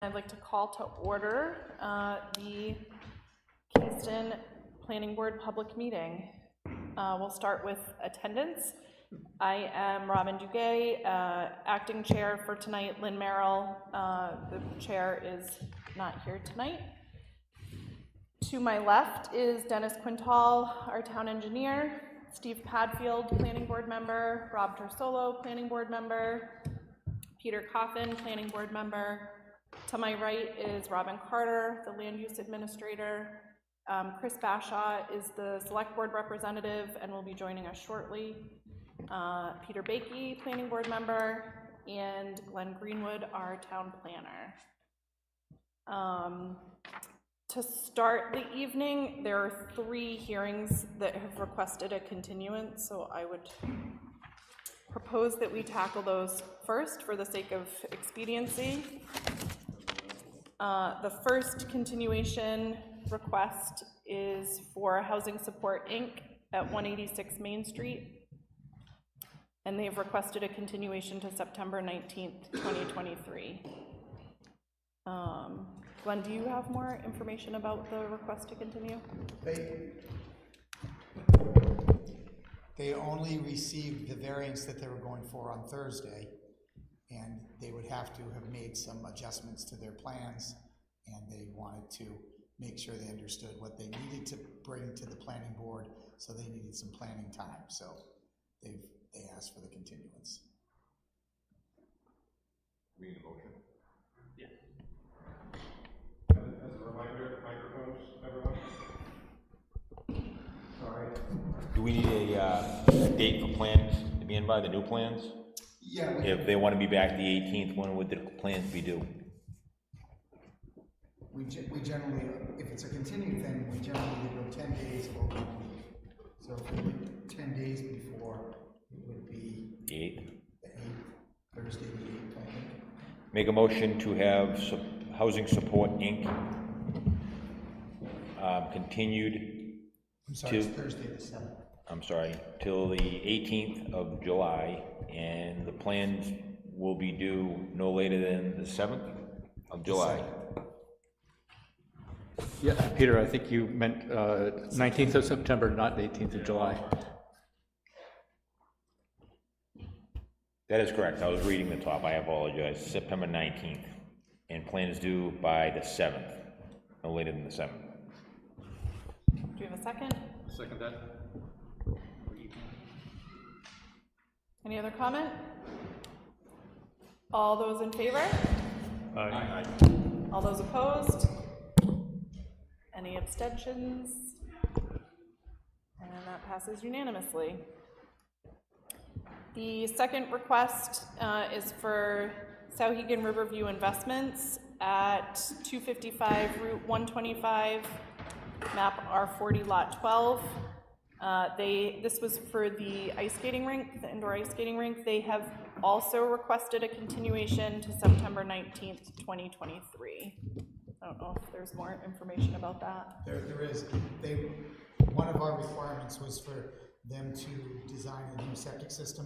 I'd like to call to order the Kingston Planning Board public meeting. We'll start with attendance. I am Robin Duguay, acting chair for tonight. Lynn Merrill, the chair, is not here tonight. To my left is Dennis Quintal, our town engineer, Steve Padfield, planning board member, Rob Tersolo, planning board member, Peter Coffin, planning board member. To my right is Robin Carter, the land use administrator. Chris Bashaw is the select board representative and will be joining us shortly. Peter Bakey, planning board member, and Glenn Greenwood, our town planner. To start the evening, there are 3 hearings that have requested a continuance, so I would propose that we tackle those first for the sake of expediency. The first continuation request is for Housing Support Inc. at 186 Main Street, and they've requested a continuation to September 19th, 2023. Glenn, do you have more information about the request to continue? They only received the variance that they were going for on Thursday, and they would have to have made some adjustments to their plans, and they wanted to make sure they understood what they needed to bring to the planning board, so they needed some planning time. So they asked for the continuance. We need a motion. Yeah. As a reminder, microphones, everyone. Sorry. Do we need a date for plans to be in by, the new plans? Yeah. If they want to be back the 18th, when would the plans be due? We generally, if it's a continued thing, we generally go 10 days over a week. So if we went 10 days before, it would be The 8th? the 8th, Thursday the 8th, I think. Make a motion to have Housing Support Inc. Continued. I'm sorry, it's Thursday the 7th. I'm sorry, till the 18th of July, and the plans will be due no later than the 7th of July. Yeah, Peter, I think you meant 19th of September, not 18th of July. That is correct. I was reading the top. I apologize. September 19th, and plans due by the 7th, no later than the 7th. Do you have a second? Second that. Any other comment? All those in favor? Aye. All those opposed? Any abstentions? And that passes unanimously. The second request is for Sauhegan Riverview Investments at 255 Route 125, map R40, lot 12. This was for the ice skating rink, the indoor ice skating rink. They have also requested a continuation to September 19th, 2023. I don't know if there's more information about that. There is. One of our requirements was for them to design a new septic system,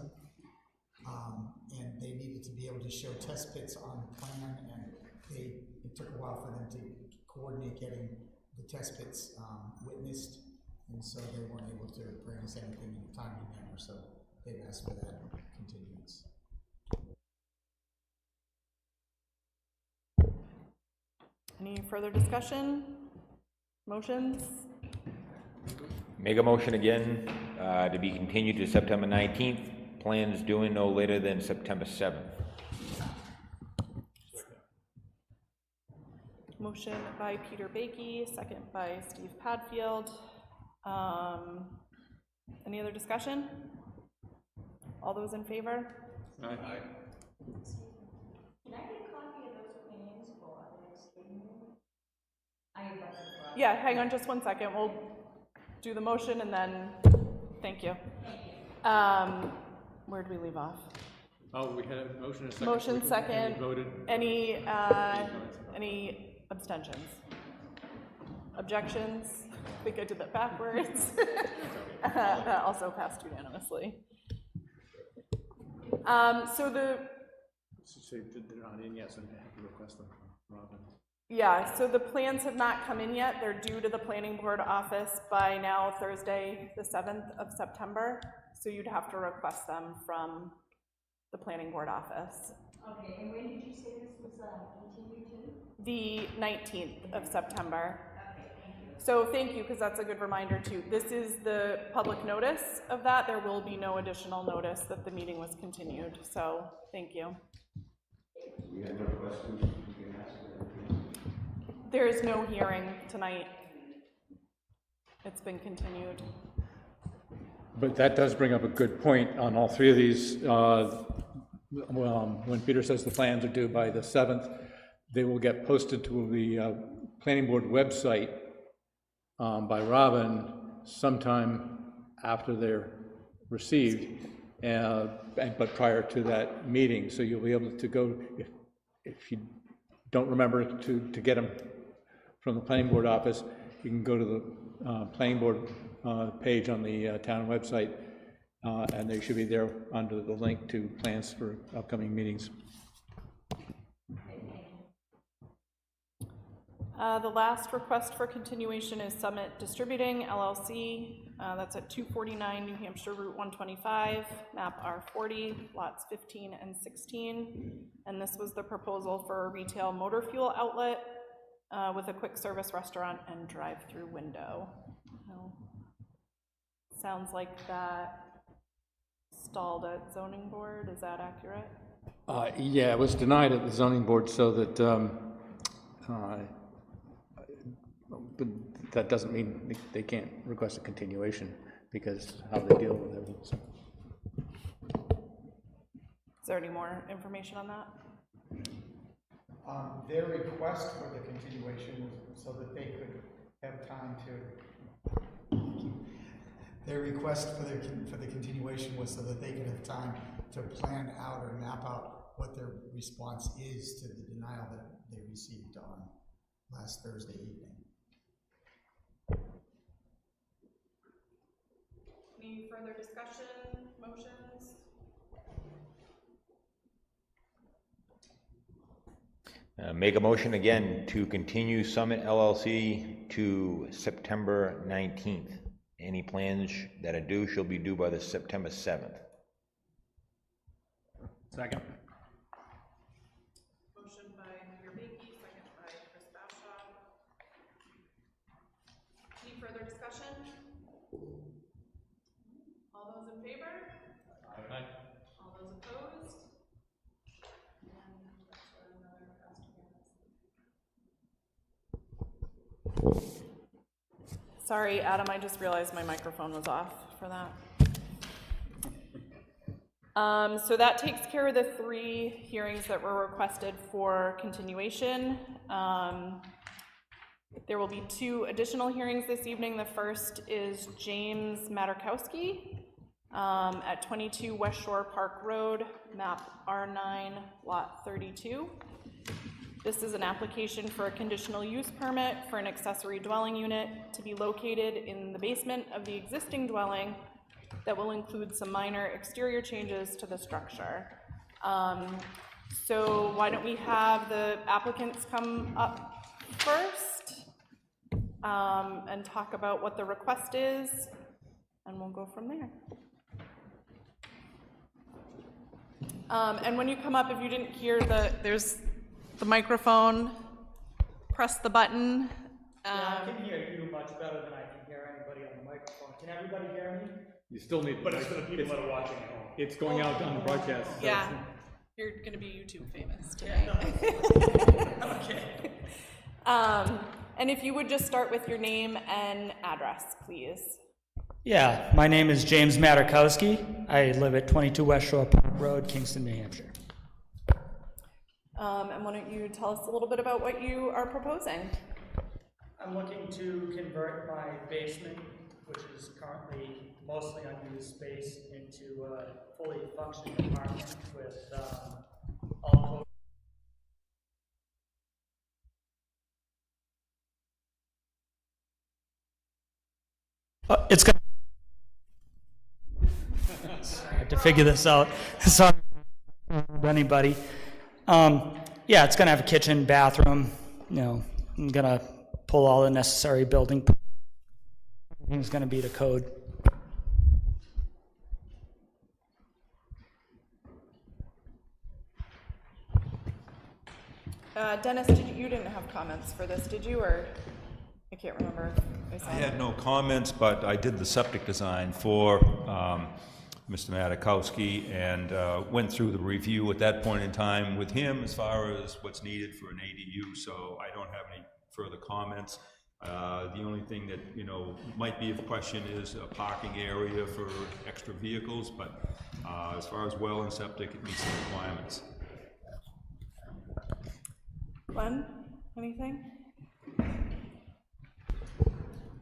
and they needed to be able to show test pits on the plan, and it took a while for them to coordinate getting the test pits witnessed, and so they weren't able to bring us anything in a timely manner, so they've asked for that continuance. Any further discussion? Motions? Make a motion again to be continued to September 19th. Plans due no later than September 7th. Motion by Peter Bakey, second by Steve Padfield. Any other discussion? All those in favor? Aye. Can I get a copy of those plans for the next meeting? Yeah, hang on just 1 second. We'll do the motion and then, thank you. Where did we leave off? Oh, we had a motion, a second. Motion second. Voted. Any abstentions? Objections? I think I did that backwards. That also passed unanimously. So the So they're not in yet, so I have to request them. Yeah, so the plans have not come in yet. They're due to the planning board office by now Thursday, the 7th of September. So you'd have to request them from the planning board office. Okay, and when did you say this was continued to? The 19th of September. Okay, thank you. So thank you, because that's a good reminder too. This is the public notice of that. There will be no additional notice that the meeting was continued. So thank you. We have no questions, we can ask them. There is no hearing tonight. It's been continued. But that does bring up a good point on all three of these. When Peter says the plans are due by the 7th, they will get posted to the planning board website by Robin sometime after they're received, but prior to that meeting. So you'll be able to go, if you don't remember to get them from the planning board office, you can go to the planning board page on the town website, and they should be there under the link to plans for upcoming meetings. The last request for continuation is Summit Distributing LLC. That's at 249 New Hampshire Route 125, map R40, lots 15 and 16. And this was the proposal for a retail motor fuel outlet with a quick service restaurant and drive-through window. Sounds like that stalled at zoning board. Is that accurate? Yeah, it was denied at the zoning board, so that but that doesn't mean they can't request a continuation, because how they deal with it. So. Is there any more information on that? Their request for the continuation was so that they could have time to. Their request for the continuation was so that they could have time to plan out or map out what their response is to the denial that they received on last Thursday evening. Any further discussion, motions? Make a motion again to continue Summit LLC to September 19th. Any plans that are due shall be due by the September 7th. Second. Motion by Peter Baiki, second by Chris Bashaw. Any further discussion? All those in favor? Aye. All those opposed? And that's another fast. Sorry, Adam, I just realized my microphone was off for that. So that takes care of the 3 hearings that were requested for continuation. There will be 2 additional hearings this evening. The first is James Materkowski at 22 West Shore Park Road, map R9, lot 32. This is an application for a conditional use permit for an accessory dwelling unit to be located in the basement of the existing dwelling that will include some minor exterior changes to the structure. So why don't we have the applicants come up first and talk about what the request is, and we'll go from there. And when you come up, if you didn't hear there's the microphone, press the button. Yeah, I can hear you much better than I can hear anybody on the microphone. Can everybody hear me? You still need. But it's for the people that are watching at home. It's going out on the broadcast. So Yeah, it's- you're gonna be YouTube famous tonight. Okay. And if you would just start with your name and address, please. Yeah, my name is James Materkowski. I live at 22 West Shore Park Road, Kingston, New Hampshire. And why don't you tell us a little bit about what you are proposing? I'm looking to convert my basement, which is currently mostly unused space, into a fully functioning apartment with all it's gonna. I have to figure this out. Sorry, anybody. Yeah, it's gonna have a kitchen, bathroom, you know, I'm gonna pull all the necessary building. It's gonna be to code. Dennis, you didn't have comments for this, did you, or? I can't remember. I had no comments, but I did the septic design for Mr. Matakowski and went through the review at that point in time with him as far as what's needed for an ADU, so I don't have any further comments. The only thing that, you know, might be of question is a parking area for extra vehicles, but as far as well and septic, it meets the requirements. Glenn, anything?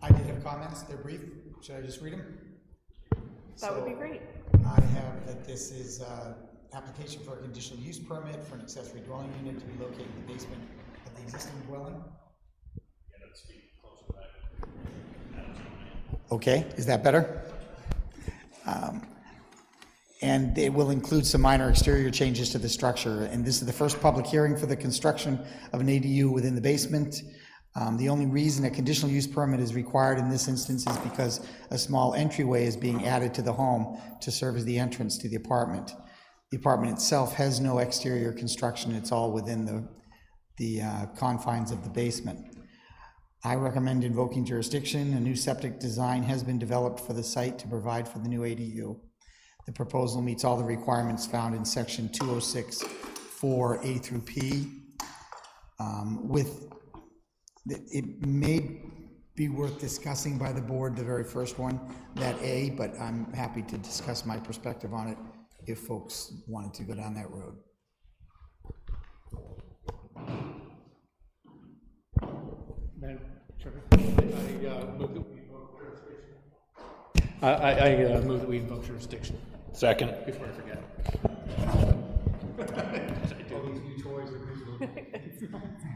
I did have comments, they're brief, should I just read them? That would be great. I have that this is application for a conditional use permit for an accessory dwelling unit to be located in the basement of the existing dwelling. Okay, is that better? And it will include some minor exterior changes to the structure. And this is the first public hearing for the construction of an ADU within the basement. The only reason a conditional use permit is required in this instance is because a small entryway is being added to the home to serve as the entrance to the apartment. The apartment itself has no exterior construction. It's all within the confines of the basement. I recommend invoking jurisdiction. A new septic design has been developed for the site to provide for the new ADU. The proposal meets all the requirements found in section 206 4A through P. It may be worth discussing by the board, the very first one, that A, but I'm happy to discuss my perspective on it if folks wanted to go down that road. I move that we invoke jurisdiction. Second. Before I forget.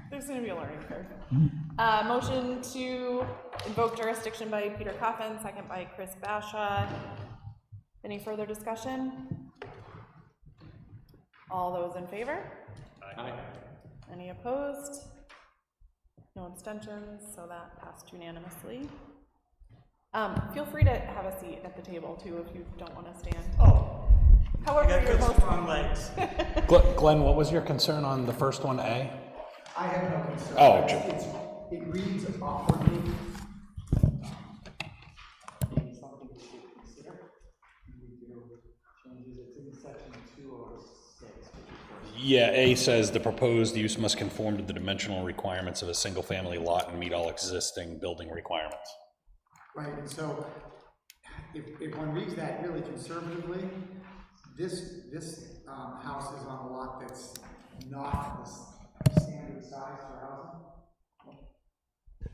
There's gonna be a learning curve. Motion to invoke jurisdiction by Peter Coffin, second by Chris Basha. Any further discussion? All those in favor? Aye. Any opposed? No abstentions, so that passed unanimously. Feel free to have a seat at the table too if you don't want to stand. Oh, However, I got you're good most strong legs. Glenn, what was your concern on the first one, A? I have no concern. Oh, It reads awkwardly. Something we should consider. We do changes, it's in section 206. Yeah, A says the proposed use must conform to the dimensional requirements of a single-family lot and meet all existing building requirements. Right, and so if one reads that really conservatively, this house is on a lot that's not the standard size for housing.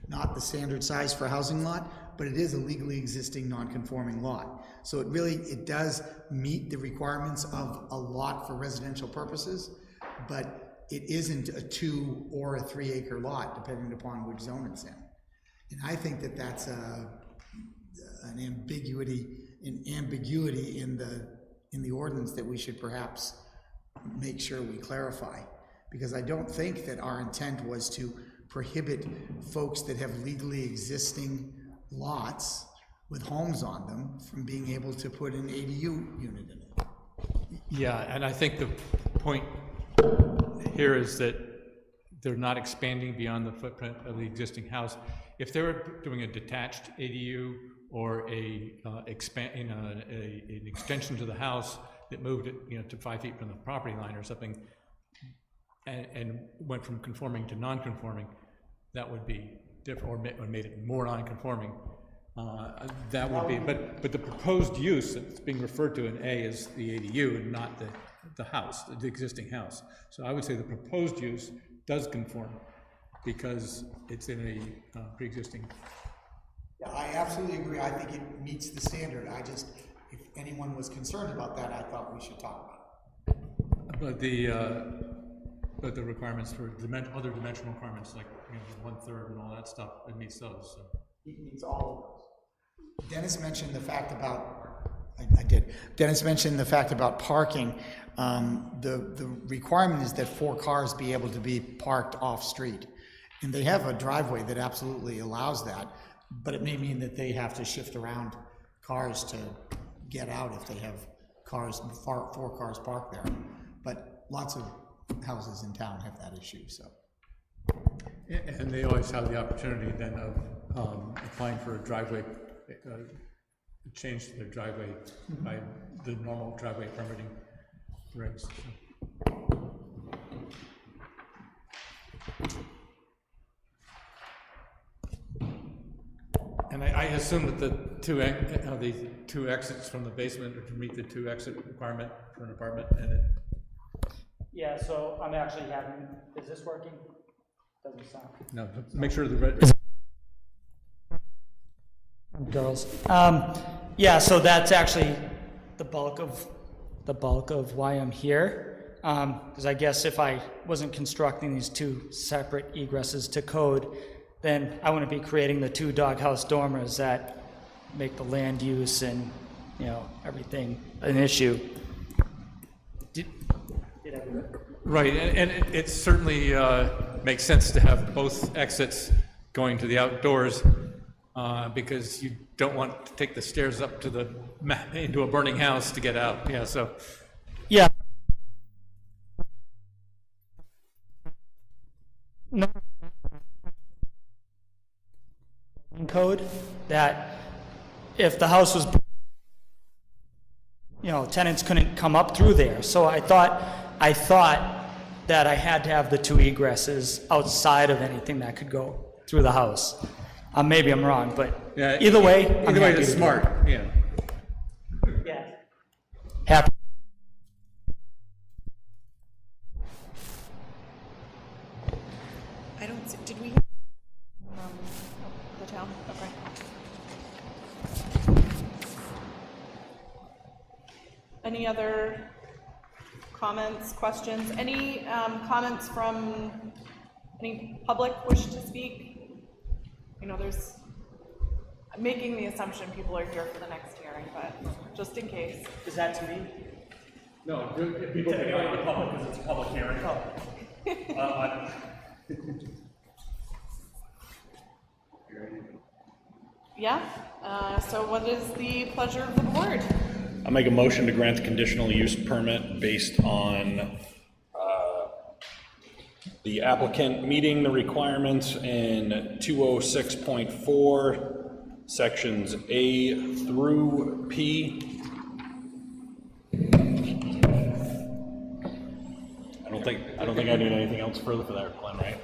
Not the standard size for housing lot, but it is a legally existing non-conforming lot. So it does meet the requirements of a lot for residential purposes, but it isn't a 2 or a 3 acre lot, depending upon which zone it's in. And I think that that's an ambiguity in the ordinance that we should perhaps make sure we clarify, because I don't think that our intent was to prohibit folks that have legally existing lots with homes on them from being able to put an ADU unit in it. Yeah, and I think the point here is that they're not expanding beyond the footprint of the existing house. If they were doing a detached ADU or an extension to the house that moved it, to 5 feet from the property line or something, and went from conforming to non-conforming, that would be different, or made it more non-conforming. That would be, but the proposed use that's being referred to in A is the ADU and not the house, the existing house. So I would say the proposed use does conform because it's in a pre-existing. Yeah, I absolutely agree. I think it meets the standard. If anyone was concerned about that, I thought we should talk about it. But the requirements for other dimensional requirements, like 1/3 and all that stuff, it meets those. So. It meets all of those. Dennis mentioned the fact about I did. Dennis mentioned the fact about parking. The requirement is that 4 cars be able to be parked off-street. And they have a driveway that absolutely allows that, but it may mean that they have to shift around cars to get out if they have cars, 4 cars parked there. But lots of houses in town have that issue, so. And they always have the opportunity then of applying for a driveway, change to their driveway by the normal driveway permitting regs. And I assume that the two exits from the basement are to meet the 2 exit requirement for an apartment, and it, Yeah, so I'm actually having, is this working? Doesn't sound. no, make sure the Girls. Yeah, so that's actually the bulk of why I'm here. Because I guess if I wasn't constructing these 2 separate egresses to code, then I wouldn't be creating the 2 doghouse dormers that make the land use and, you know, everything an issue. Did I do it? right, and it certainly makes sense to have both exits going to the outdoors, because you don't want to take the stairs up to into a burning house to get out. Yeah, so. Yeah. No. Code that if the house was, you know, tenants couldn't come up through there. So I thought that I had to have the 2 egresses outside of anything that could go through the house. Maybe I'm wrong, but Yeah, either way, I'm either way, happy it's to do it. smart, yeah. Yeah. Happy. I don't see, did we? The town, okay. Any other comments, questions? Any comments from any public wish to speak? You know, I'm making the assumption people are here for the next hearing, but just in case. Is that to me? No, people can go to the public because it's a public hearing. Yeah, so what is the pleasure of the board? I'll make a motion to grant the conditional use permit based on the applicant meeting the requirements in 206.4, sections A through P. I don't think I need anything else further for that, Glenn, right?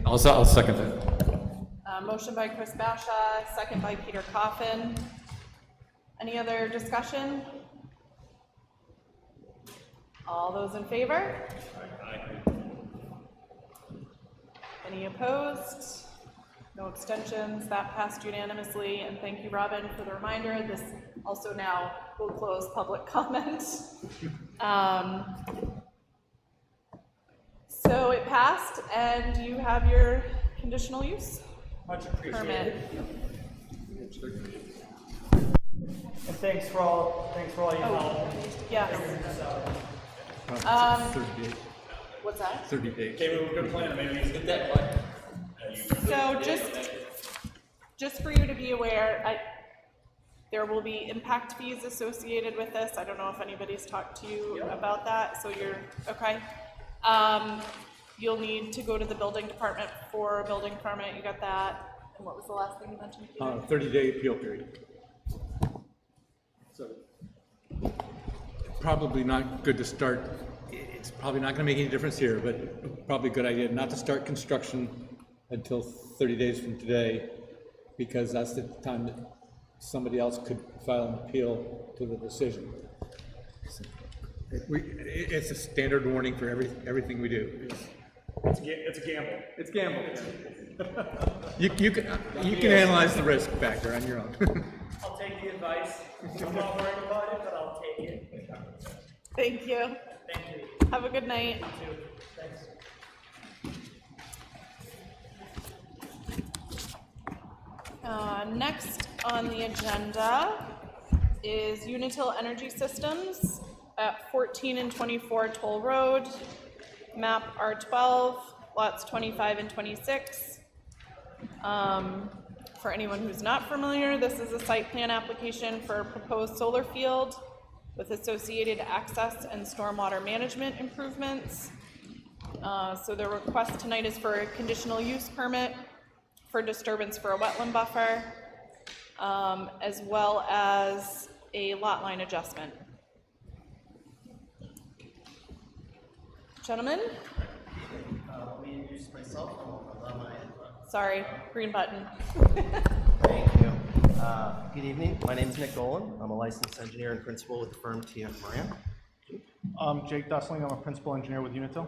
I'll second that. Motion by Chris Basha, second by Peter Coffin. Any other discussion? All those in favor? Any opposed? No abstentions, that passed unanimously, and thank you, Robin, for the reminder. This also now will close public comment. So it passed, and you have your conditional use Much appreciated. permit. And thanks for all your help. Yes. 30 days. What's that? 30 days. So just for you to be aware, there will be impact fees associated with this. I don't know if anybody's talked to you about that, so you're, okay. You'll need to go to the building department for a building permit, you got that. And what was the last thing you mentioned? Peter? 30-day appeal period. So, probably not good to start, it's probably not gonna make any difference here, but probably a good idea not to start construction until 30 days from today, because that's the time that somebody else could file an appeal to the decision. It's a standard warning for everything we do. It's a gamble. It's gamble. You can analyze the risk factor on your own. I'll take the advice. I'm not worried about it, but I'll take it. Thank you. Thank you. Have a good night. Thanks. Next on the agenda is Unitil Energy Systems at 14 and 24 Toll Road, map R12, lots 25 and 26. For anyone who's not familiar, this is a site plan application for a proposed solar field with associated access and stormwater management improvements. So the request tonight is for a conditional use permit for disturbance for a wetland buffer, as well as a lot line adjustment. Gentlemen? Let me introduce myself. Sorry, green button. Thank you. Good evening. My name is Nick Dolan. I'm a licensed engineer and principal with the firm TF Moran. I'm Jake Dussling. I'm a principal engineer with Unitil.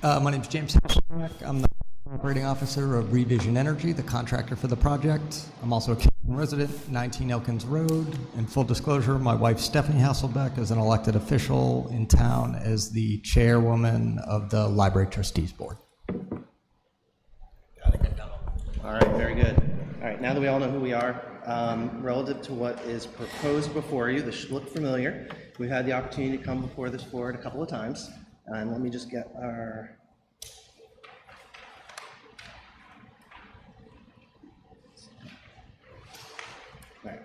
My name is James Hasselbeck. I'm the operating officer of Revision Energy, the contractor for the project. I'm also a Kingston resident, 19 Elkins Road. And full disclosure, my wife Stephanie Hasselbeck is an elected official in town as the chairwoman of the Library Trustees Board. All right, very good. All right, now that we all know who we are, relative to what is proposed before you, this should look familiar. We've had the opportunity to come before this board a couple of times. And let me just get our... All right,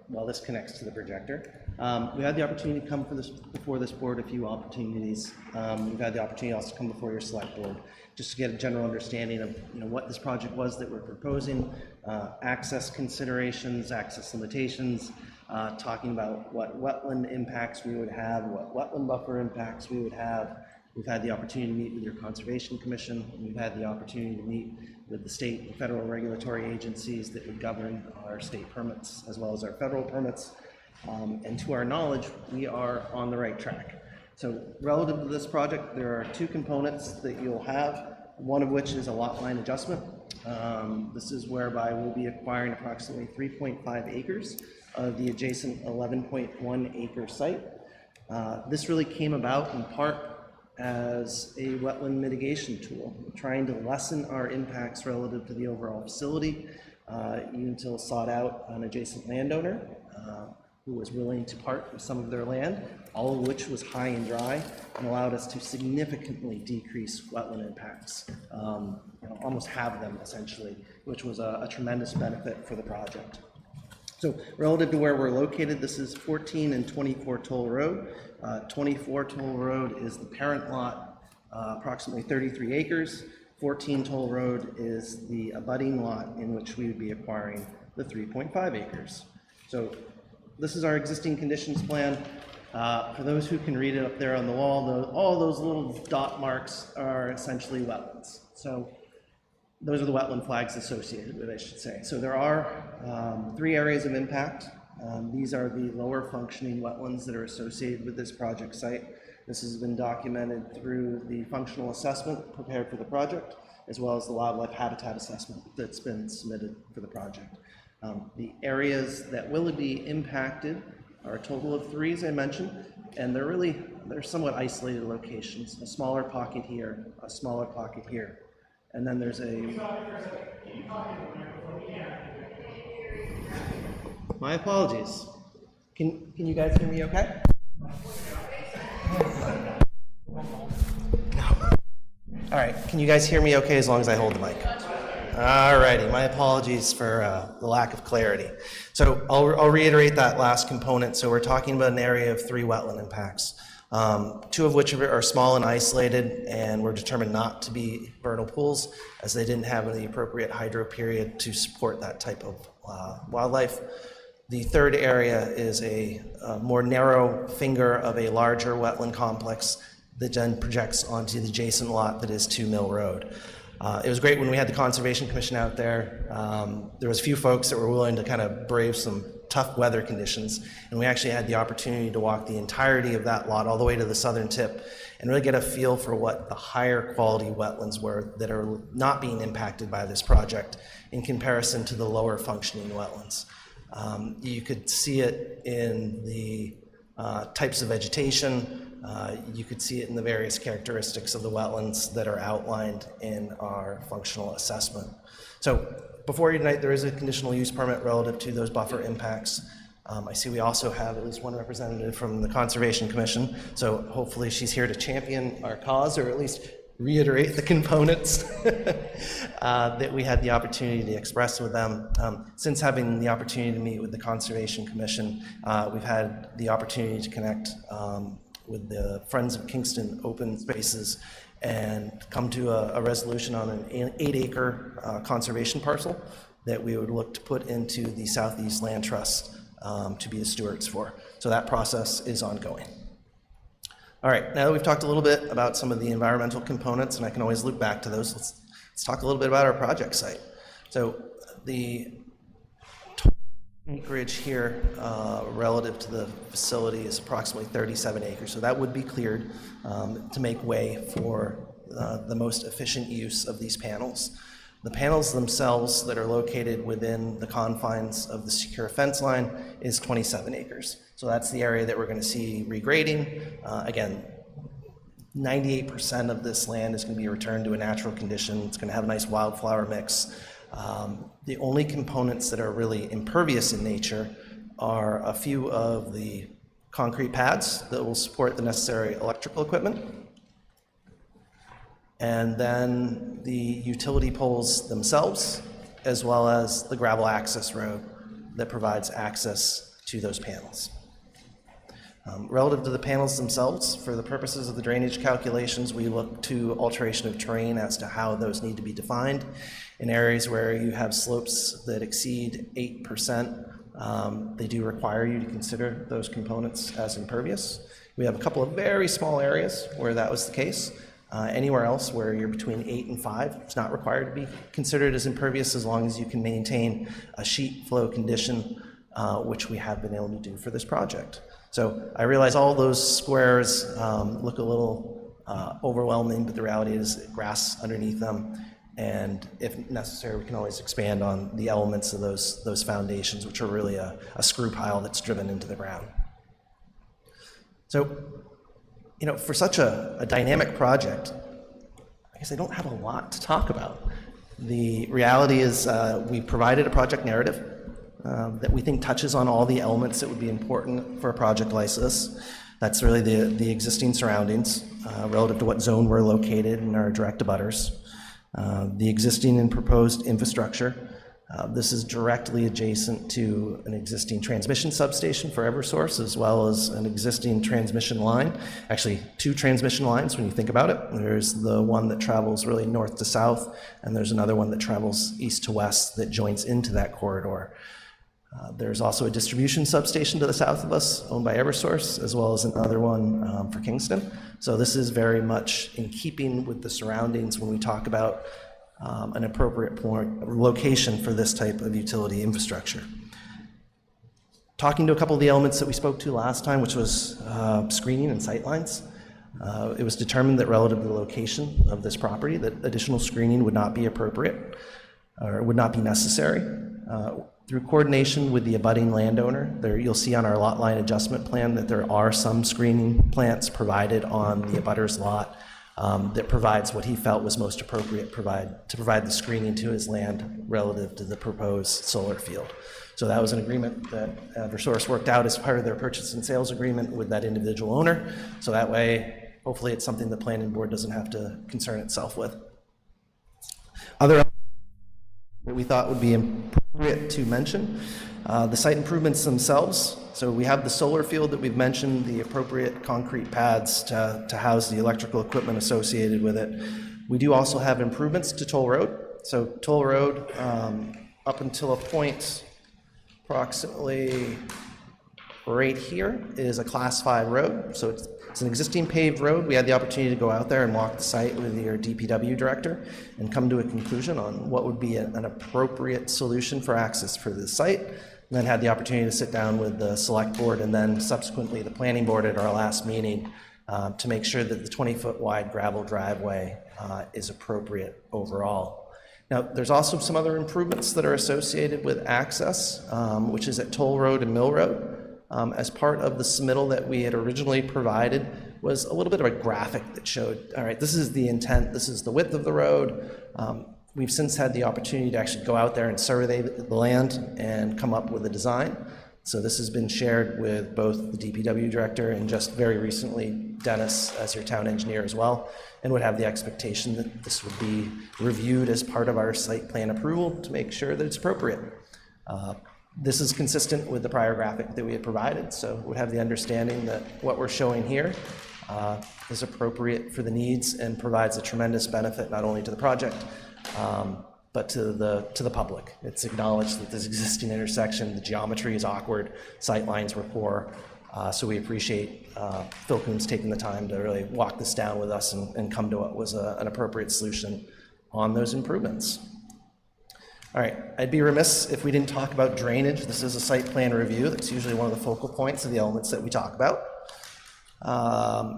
well, this connects to the projector. We had the opportunity to come before this board a few opportunities. We've had the opportunity also to come before your select board, just to get a general understanding of what this project was that we're proposing, access considerations, access limitations, talking about what wetland impacts we would have, what wetland buffer impacts we would have. We've had the opportunity to meet with your Conservation Commission. We've had the opportunity to meet with the state and federal regulatory agencies that would govern our state permits as well as our federal permits. And to our knowledge, we are on the right track. So relative to this project, there are two components that you'll have, one of which is a lot line adjustment. This is whereby we'll be acquiring approximately 3.5 acres of the adjacent 11.1 acre site. This really came about in part as a wetland mitigation tool, trying to lessen our impacts relative to the overall facility. Unitil sought out an adjacent landowner who was willing to part with some of their land, all of which was high and dry, and allowed us to significantly decrease wetland impacts, almost halve them essentially, which was a tremendous benefit for the project. So relative to where we're located, this is 14 and 24 Toll Road. 24 Toll Road is the parent lot, approximately 33 acres. 14 Toll Road is the abutting lot in which we would be acquiring the 3.5 acres. So this is our existing conditions plan. For those who can read it up there on the wall, all those little dot marks are essentially wetlands. So those are the wetland flags associated with it, I should say. So there are 3 areas of impact. These are the lower functioning wetlands that are associated with this project site. This has been documented through the functional assessment prepared for the project, as well as the wildlife habitat assessment that's been submitted for the project. The areas that will be impacted are a total of 3, as I mentioned, and they're somewhat isolated locations. A smaller pocket here, a smaller pocket here. And then there's my apologies. Can you guys hear me okay? No. All right, can you guys hear me okay as long as I hold the mic? All righty, my apologies for the lack of clarity. So I'll reiterate that last component. So we're talking about an area of 3 wetland impacts. 2 of which are small and isolated and were determined not to be vernal pools as they didn't have the appropriate hydro period to support that type of wildlife. The 3rd area is a more narrow finger of a larger wetland complex that then projects onto the adjacent lot that is 2 Mill Road. It was great when we had the Conservation Commission out there. There was a few folks that were willing to kind of brave some tough weather conditions, and we actually had the opportunity to walk the entirety of that lot all the way to the southern tip and really get a feel for what the higher quality wetlands were that are not being impacted by this project in comparison to the lower functioning wetlands. You could see it in the types of vegetation. You could see it in the various characteristics of the wetlands that are outlined in our functional assessment. So before you tonight, there is a conditional use permit relative to those buffer impacts. I see we also have at least one representative from the Conservation Commission, so hopefully she's here to champion our cause, or at least reiterate the components that we had the opportunity to express with them. Since having the opportunity to meet with the Conservation Commission, we've had the opportunity to connect with the Friends of Kingston Open Spaces and come to a resolution on an 8-acre conservation parcel that we would look to put into the Southeast Land Trust to be the stewards for. So that process is ongoing. All right, now that we've talked a little bit about some of the environmental components, and I can always loop back to those, let's talk a little bit about our project site. So the total acreage here relative to the facility is approximately 37 acres. So that would be cleared to make way for the most efficient use of these panels. The panels themselves that are located within the confines of the secure fence line is 27 acres. So that's the area that we're going to see regrading. Again, 98% of this land is going to be returned to a natural condition. It's going to have a nice wildflower mix. The only components that are really impervious in nature are a few of the concrete pads that will support the necessary electrical equipment, and then the utility poles themselves, as well as the gravel access road that provides access to those panels. Relative to the panels themselves, for the purposes of the drainage calculations, we look to alteration of terrain as to how those need to be defined. In areas where you have slopes that exceed 8%, they do require you to consider those components as impervious. We have a couple of very small areas where that was the case. Anywhere else where you're between 8 and 5, it's not required to be considered as impervious as long as you can maintain a sheet flow condition, which we have been able to do for this project. So I realize all those squares look a little overwhelming, but the reality is grass underneath them, and if necessary, we can always expand on the elements of those foundations, which are really a screw pile that's driven into the ground. So, you know, for such a dynamic project, I guess I don't have a lot to talk about. The reality is we provided a project narrative that we think touches on all the elements that would be important for a project like this. That's really the existing surroundings relative to what zone we're located and our direct abutters. The existing and proposed infrastructure. This is directly adjacent to an existing transmission substation for Eversource, as well as an existing transmission line. Actually, 2 transmission lines when you think about it. There's the one that travels really north to south, and there's another one that travels east to west that joins into that corridor. There's also a distribution substation to the south of us, owned by Eversource, as well as another one for Kingston. So this is very much in keeping with the surroundings when we talk about an appropriate location for this type of utility infrastructure. Talking to a couple of the elements that we spoke to last time, which was screening and sightlines, it was determined that relative to the location of this property, that additional screening would not be appropriate or would not be necessary. Through coordination with the abutting landowner, you'll see on our lot line adjustment plan that there are some screening plants provided on the abutter's lot that provides what he felt was most appropriate to provide the screening to his land relative to the proposed solar field. So that was an agreement that Eversource worked out as part of their purchase and sales agreement with that individual owner. So that way, hopefully it's something the planning board doesn't have to concern itself with. Other that we thought would be appropriate to mention, the site improvements themselves. So we have the solar field that we've mentioned, the appropriate concrete pads to house the electrical equipment associated with it. We do also have improvements to Toll Road. So Toll Road, up until a point approximately right here, is a Class 5 road. So it's an existing paved road. We had the opportunity to go out there and walk the site with your DPW director and come to a conclusion on what would be an appropriate solution for access for the site. And then had the opportunity to sit down with the select board and then subsequently the planning board at our last meeting to make sure that the 20-foot wide gravel driveway is appropriate overall. Now, there's also some other improvements that are associated with access, which is at Toll Road and Mill Road. As part of the submittal that we had originally provided was a little bit of a graphic that showed, all right, this is the intent, this is the width of the road. We've since had the opportunity to actually go out there and survey the land and come up with a design. So this has been shared with both the DPW director and just very recently Dennis as your town engineer as well, and would have the expectation that this would be reviewed as part of our site plan approval to make sure that it's appropriate. This is consistent with the prior graphic that we had provided, so we have the understanding that what we're showing here is appropriate for the needs and provides a tremendous benefit not only to the project, but to the public. It's acknowledged that this existing intersection, the geometry is awkward, sight lines were poor, so we appreciate Phil Coombs taking the time to really walk this down with us and come to what was an appropriate solution on those improvements. All right, I'd be remiss if we didn't talk about drainage. This is a site plan review. That's usually one of the focal points of the elements that we talk about.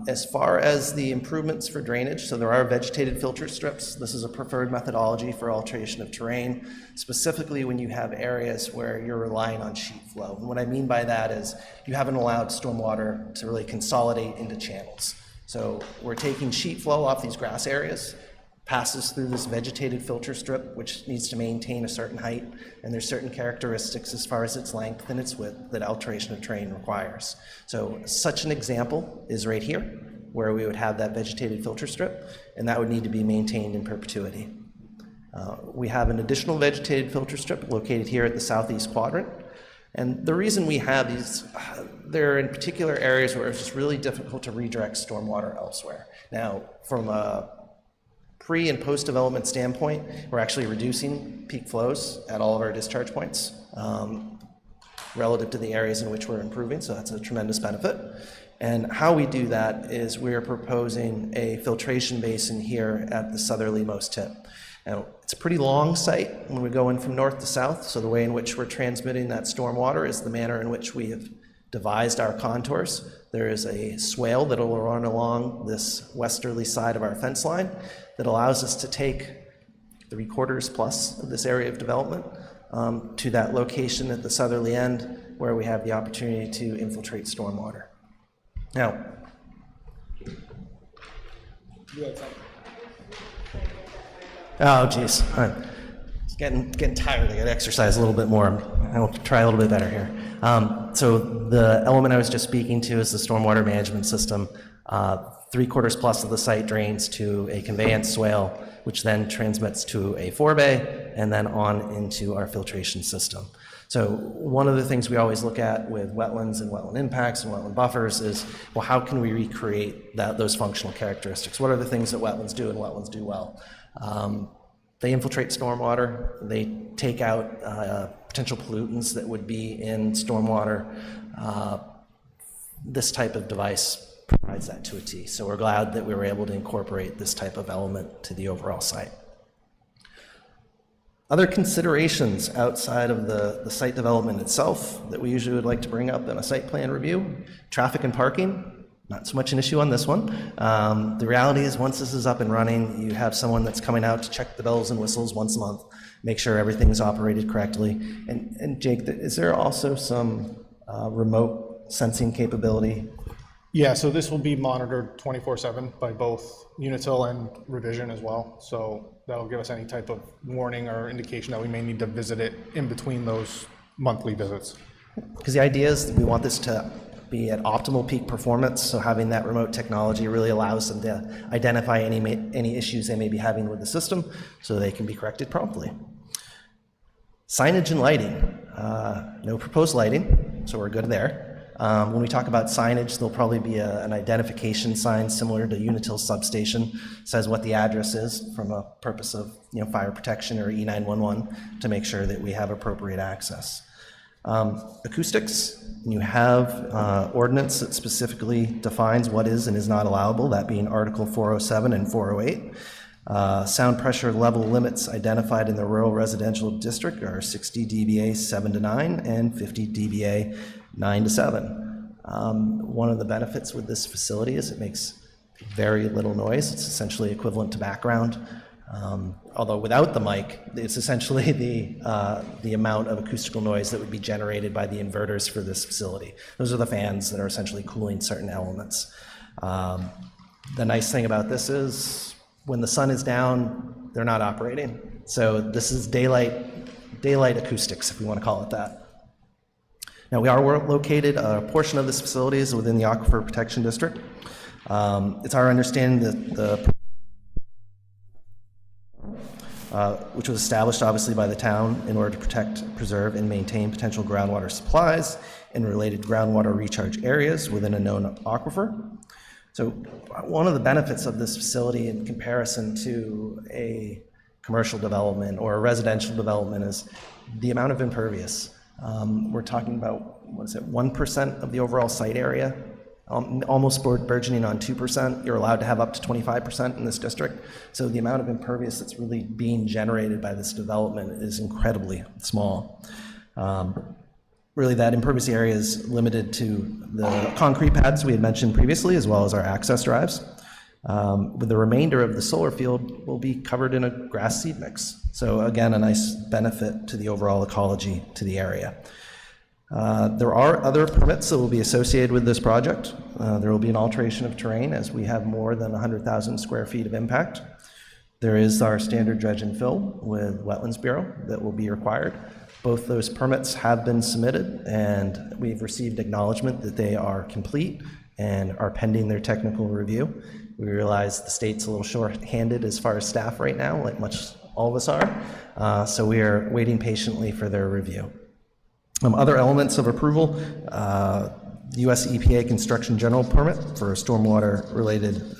As far as the improvements for drainage, so there are vegetated filter strips. This is a preferred methodology for alteration of terrain, specifically when you have areas where you're relying on sheet flow. And what I mean by that is you haven't allowed stormwater to really consolidate into channels. So we're taking sheet flow off these grass areas, passes through this vegetated filter strip, which needs to maintain a certain height, and there's certain characteristics as far as its length and its width that alteration of terrain requires. So such an example is right here, where we would have that vegetated filter strip, and that would need to be maintained in perpetuity. We have an additional vegetated filter strip located here at the southeast quadrant, and the reason we have these, they're in particular areas where it's just really difficult to redirect stormwater elsewhere. Now, from a pre- and post-development standpoint, we're actually reducing peak flows at all of our discharge points relative to the areas in which we're improving, so that's a tremendous benefit. And how we do that is we're proposing a filtration basin here at the southerlymost tip. Now, it's a pretty long site when we go in from north to south, so the way in which we're transmitting that storm water is the manner in which we have devised our contours. There is a swale that will run along this westerly side of our fence line that allows us to take 3/4 plus of this area of development to that location at the southerly end where we have the opportunity to infiltrate stormwater. Now, oh geez, I'm getting tired. I got to exercise a little bit more. I'll try a little bit better here. So the element I was just speaking to is the stormwater management system. 3/4 plus of the site drains to a conveyance swale, which then transmits to a forebay and then on into our filtration system. So one of the things we always look at with wetlands and wetland impacts and wetland buffers is, well, how can we recreate those functional characteristics? What are the things that wetlands do and wetlands do well? They infiltrate stormwater, they take out potential pollutants that would be in stormwater. This type of device provides that to a T. So we're glad that we were able to incorporate this type of element to the overall site. Other considerations outside of the site development itself that we usually would like to bring up in a site plan review: traffic and parking. Not so much an issue on this one. The reality is once this is up and running, you have someone that's coming out to check the bells and whistles once a month, make sure everything is operated correctly. And Jake, is there also some remote sensing capability? Yeah, so this will be monitored 24/7 by both Unitil and Revision as well. So that'll give us any type of warning or indication that we may need to visit it in between those monthly visits. Because the idea is that we want this to be at optimal peak performance, so having that remote technology really allows them to identify any issues they may be having with the system so they can be corrected promptly. Signage and lighting. No proposed lighting, so we're good there. When we talk about signage, there'll probably be an identification sign similar to Unitil's substation, says what the address is from a purpose of fire protection or E911 to make sure that we have appropriate access. Acoustics, you have ordinance that specifically defines what is and is not allowable, that being Article 407 and 408. Sound pressure level limits identified in the rural residential district are 60 dBA 7 to 9 and 50 dBA 9 to 7. One of the benefits with this facility is it makes very little noise. It's essentially equivalent to background. Although without the mic, it's essentially the amount of acoustical noise that would be generated by the inverters for this facility. Those are the fans that are essentially cooling certain elements. The nice thing about this is when the sun is down, they're not operating. So this is daylight acoustics, if we want to call it that. Now, we are located, a portion of this facility is within the Aquifer Protection District. It's our understanding that which was established obviously by the town in order to protect, preserve, and maintain potential groundwater supplies and related groundwater recharge areas within a known aquifer. So one of the benefits of this facility in comparison to a commercial development or a residential development is the amount of impervious. We're talking about, 1% of the overall site area, almost burgeoning on 2%. You're allowed to have up to 25% in this district. So the amount of impervious that's really being generated by this development is incredibly small. Really, that impervious area is limited to the concrete pads we had mentioned previously, as well as our access drives. With the remainder of the solar field will be covered in a grass seed mix. So again, a nice benefit to the overall ecology to the area. There are other permits that will be associated with this project. There will be an alteration of terrain as we have more than 100,000 square feet of impact. There is our standard dredge and fill with Wetlands Bureau that will be required. Both those permits have been submitted, and we've received acknowledgement that they are complete and are pending their technical review. We realize the state's a little short-handed as far as staff right now, like much all of us are, so we are waiting patiently for their review. Other elements of approval, U.S. EPA Construction General Permit for stormwater-related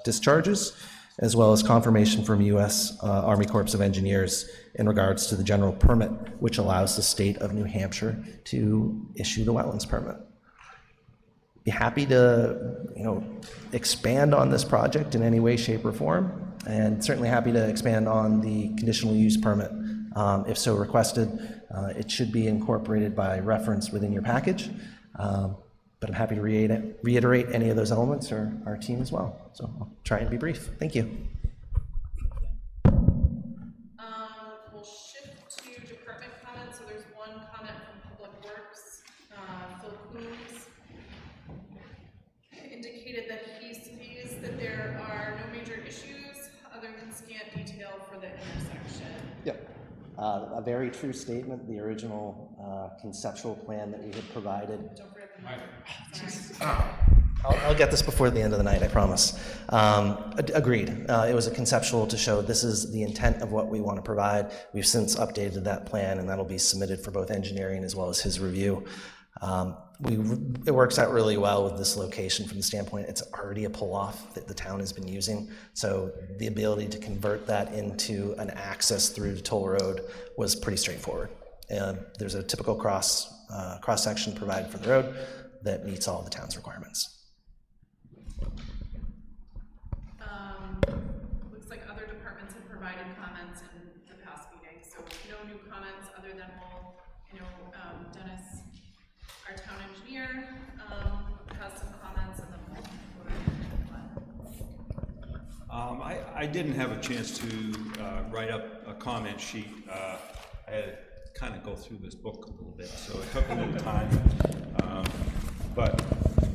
discharges, as well as confirmation from U.S. Army Corps of Engineers in regards to the general permit, which allows the state of New Hampshire to issue the wetlands permit. Be happy to, expand on this project in any way, shape, or form, and certainly happy to expand on the conditional use permit if so requested. It should be incorporated by reference within your package, but I'm happy to reiterate any of those elements or our team as well. So I'll try and be brief. Thank you. We'll shift to department comments. So there's one comment from Public Works. Phil Coombs indicated that he sees that there are no major issues other than scant detail for the intersection. Yep. A very true statement. The original conceptual plan that we had provided. Don't forget the mic. I'll get this before the end of the night, I promise. Agreed. It was a conceptual to show this is the intent of what we want to provide. We've since updated that plan, and that'll be submitted for both engineering as well as his review. It works out really well with this location from the standpoint it's already a pull-off that the town has been using. So the ability to convert that into an access through the toll road was pretty straightforward. There's a typical cross-section provided for the road that meets all the town's requirements. Looks like other departments have provided comments in the past meeting, so no new comments other than Dennis, our town engineer, has some comments, and then we'll I didn't have a chance to write up a comment sheet. I had to kind of go through this book a little bit, so it took a little time. But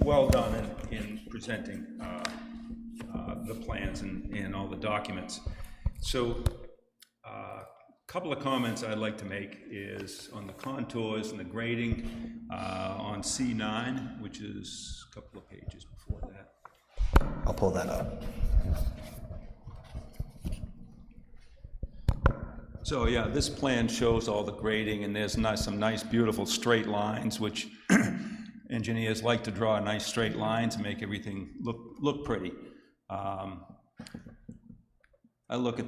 well done in presenting the plans and all the documents. So a couple of comments I'd like to make is on the contours and the grading on C9, which is a couple of pages before that. I'll pull that up. So yeah, this plan shows all the grading, and there's some nice, beautiful straight lines, which engineers like to draw nice straight lines and make everything look pretty. I look at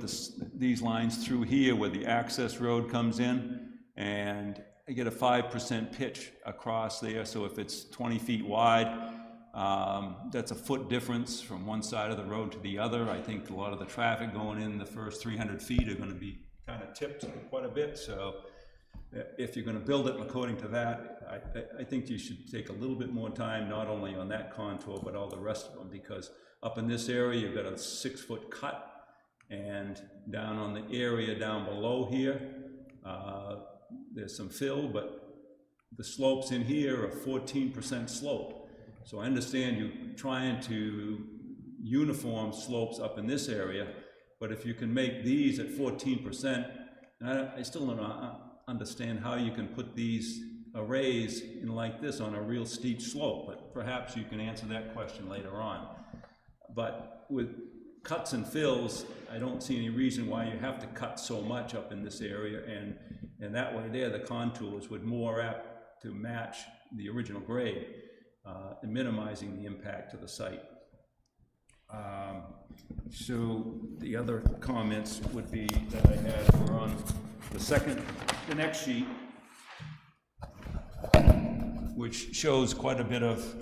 these lines through here where the access road comes in, and I get a 5% pitch across there. So if it's 20 feet wide, that's a foot difference from one side of the road to the other. I think a lot of the traffic going in the first 300 feet are going to be kind of tipped quite a bit. So if you're going to build it according to that, I think you should take a little bit more time, not only on that contour, but all the rest of them, because up in this area, you've got a 6-foot cut, and down on the area down below here, there's some fill, but the slopes in here are 14% slope. So I understand you're trying to uniform slopes up in this area, but if you can make these at 14%, and I still don't understand how you can put these arrays in like this on a real steep slope, but perhaps you can answer that question later on. But with cuts and fills, I don't see any reason why you have to cut so much up in this area, and that way there, the contours would more apt to match the original grade, and minimizing the impact to the site. So the other comments would be that I had were on the next sheet, which shows quite a bit of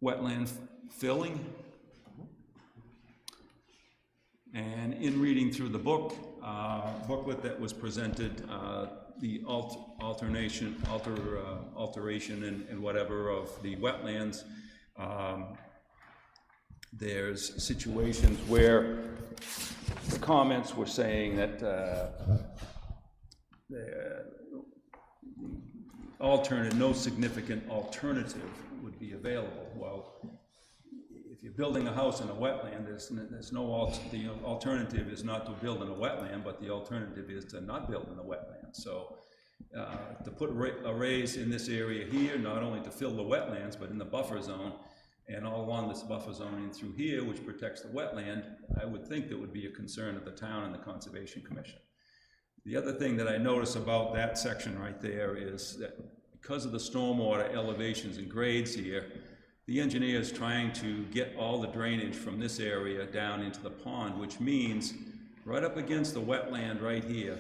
wetland filling. And in reading through the booklet that was presented, the alteration and whatever of the wetlands, there's situations where the comments were saying that no significant alternative would be available. Well, if you're building a house in a wetland, there's no the alternative is not to build in a wetland, but the alternative is to not build in a wetland. So to put arrays in this area here, not only to fill the wetlands, but in the buffer zone, and all along this buffer zone and through here, which protects the wetland, I would think that would be a concern of the town and the Conservation Commission. The other thing that I notice about that section right there is that because of the stormwater elevations and grades here, the engineer is trying to get all the drainage from this area down into the pond, which means right up against the wetland right here,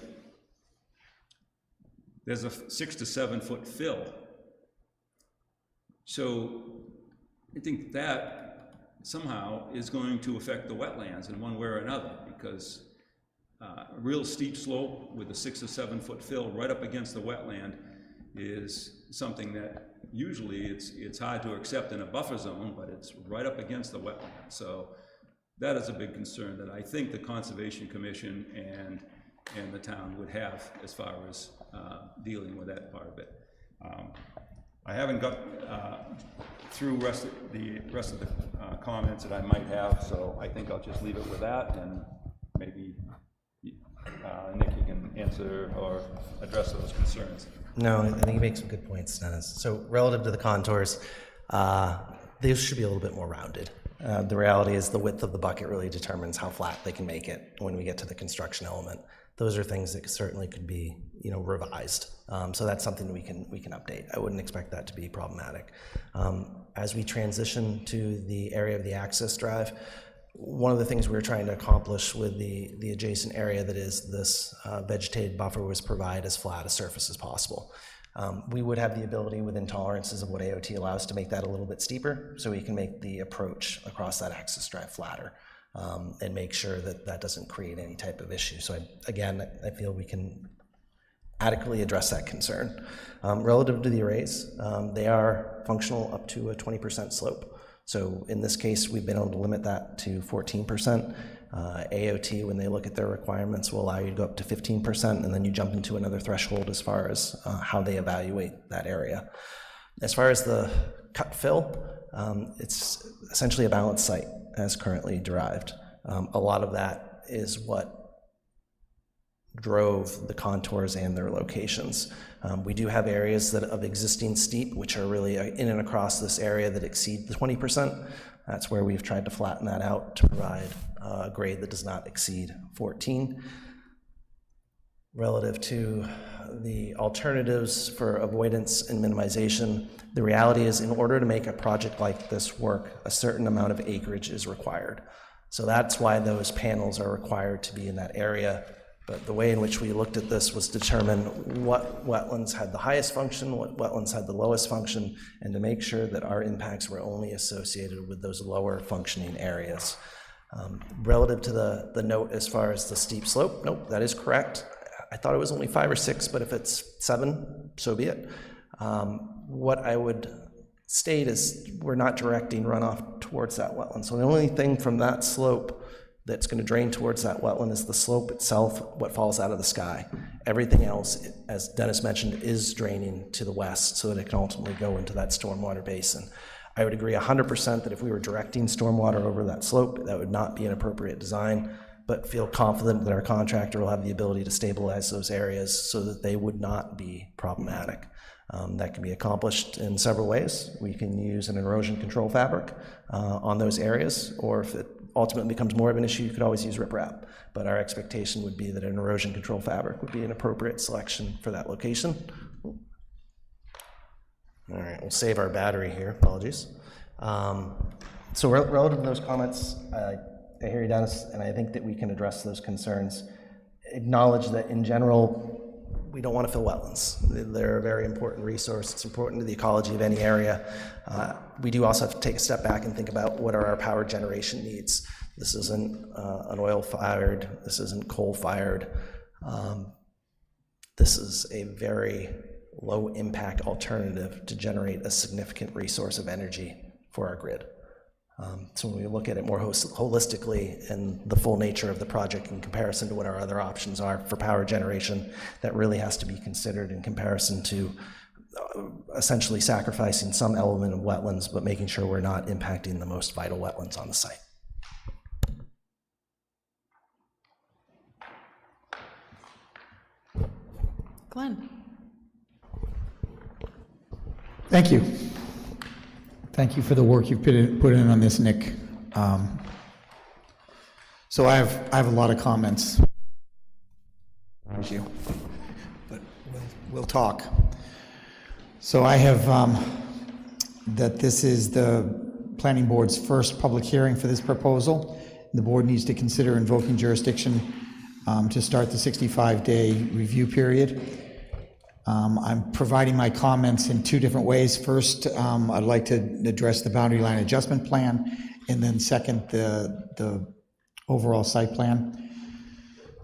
there's a 6 to 7 foot fill. So I think that somehow is going to affect the wetlands in one way or another, because a real steep slope with a 6 or 7 foot fill right up against the wetland is something that usually it's hard to accept in a buffer zone, but it's right up against the wetland. So that is a big concern that I think the Conservation Commission and the town would have as far as dealing with that part of it. I haven't got through the rest of the comments that I might have, so I think I'll just leave it with that, and maybe Nick, you can answer or address those concerns. No, I think you make some good points, Dennis. So relative to the contours, these should be a little bit more rounded. The reality is the width of the bucket really determines how flat they can make it when we get to the construction element. Those are things that certainly could be, revised. So that's something we can update. I wouldn't expect that to be problematic. As we transition to the area of the access drive, one of the things we were trying to accomplish with the adjacent area that is this vegetated buffer was provide as flat a surface as possible. We would have the ability within tolerances of what AOT allows to make that a little bit steeper, so we can make the approach across that access drive flatter and make sure that that doesn't create any type of issue. So I feel we can adequately address that concern. Relative to the arrays, they are functional up to a 20% slope. So in this case, we've been able to limit that to 14%. AOT, when they look at their requirements, will allow you to go up to 15%, and then you jump into another threshold as far as how they evaluate that area. As far as the cut fill, it's essentially a balanced site as currently derived. A lot of that is what drove the contours and their locations. We do have areas of existing steep, which are really in and across this area that exceed the 20%. That's where we've tried to flatten that out to provide a grade that does not exceed 14. Relative to the alternatives for avoidance and minimization, the reality is in order to make a project like this work, a certain amount of acreage is required. So that's why those panels are required to be in that area. But the way in which we looked at this was determine what wetlands had the highest function, what wetlands had the lowest function, and to make sure that our impacts were only associated with those lower functioning areas. Relative to the note as far as the steep slope, nope, that is correct. I thought it was only 5 or 6, but if it's 7, so be it. What I would state is we're not directing runoff towards that wetland. So the only thing from that slope that's going to drain towards that wetland is the slope itself, what falls out of the sky. Everything else, as Dennis mentioned, is draining to the west so that it can ultimately go into that stormwater basin. I would agree 100% that if we were directing stormwater over that slope, that would not be an appropriate design, but feel confident that our contractor will have the ability to stabilize those areas so that they would not be problematic. That can be accomplished in several ways. We can use an erosion control fabric on those areas, or if it ultimately becomes more of an issue, you could always use riprap. But our expectation would be that an erosion control fabric would be an appropriate selection for that location. All right, we'll save our battery here, apologies. So relative to those comments, I hear you, Dennis, and I think that we can address those concerns. Acknowledge that in general, we don't want to fill wetlands. They're a very important resource. It's important to the ecology of any area. We do also have to take a step back and think about what are our power generation needs. This isn't an oil-fired, this isn't coal-fired. This is a very low-impact alternative to generate a significant resource of energy for our grid. So when we look at it more holistically and the full nature of the project in comparison to what our other options are for power generation, that really has to be considered in comparison to essentially sacrificing some element of wetlands, but making sure we're not impacting the most vital wetlands on the site. Glenn? Thank you. Thank you for the work you've put in on this, Nick. So I have a lot of comments. But we'll talk. So I have that this is the planning board's first public hearing for this proposal. The board needs to consider invoking jurisdiction to start the 65-day review period. I'm providing my comments in two different ways. First, I'd like to address the boundary line adjustment plan, and then second, the overall site plan.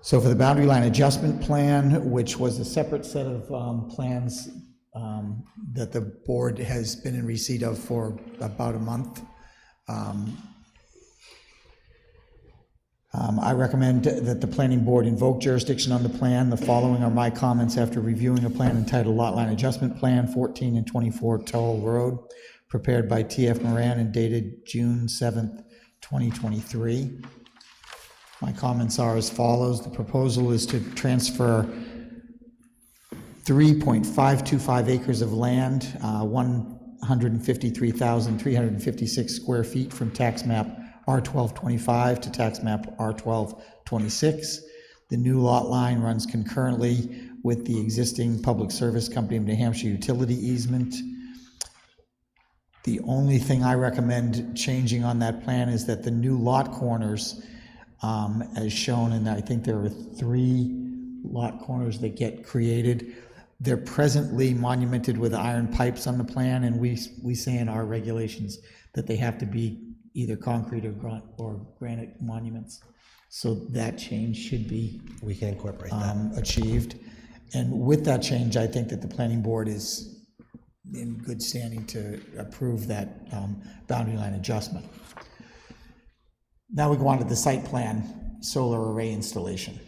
So for the boundary line adjustment plan, which was a separate set of plans that the board has been in receipt of for about a month, I recommend that the planning board invoke jurisdiction on the plan. The following are my comments after reviewing a plan entitled Lot Line Adjustment Plan 14 and 24 Toll Road, prepared by T.F. Moran and dated June 7th, 2023. My comments are as follows. The proposal is to transfer 3.525 acres of land, 153,356 square feet from tax map R1225 to tax map R1226. The new lot line runs concurrently with the existing Public Service Company of New Hampshire utility easement. The only thing I recommend changing on that plan is that the new lot corners, as shown, and I think there are 3 lot corners that get created. They're presently monumented with iron pipes on the plan, and we say in our regulations that they have to be either concrete or granite monuments. So that change should be We can incorporate that. Achieved. And with that change, I think that the planning board is in good standing to approve that boundary line adjustment. Now we go on to the site plan, solar array installation.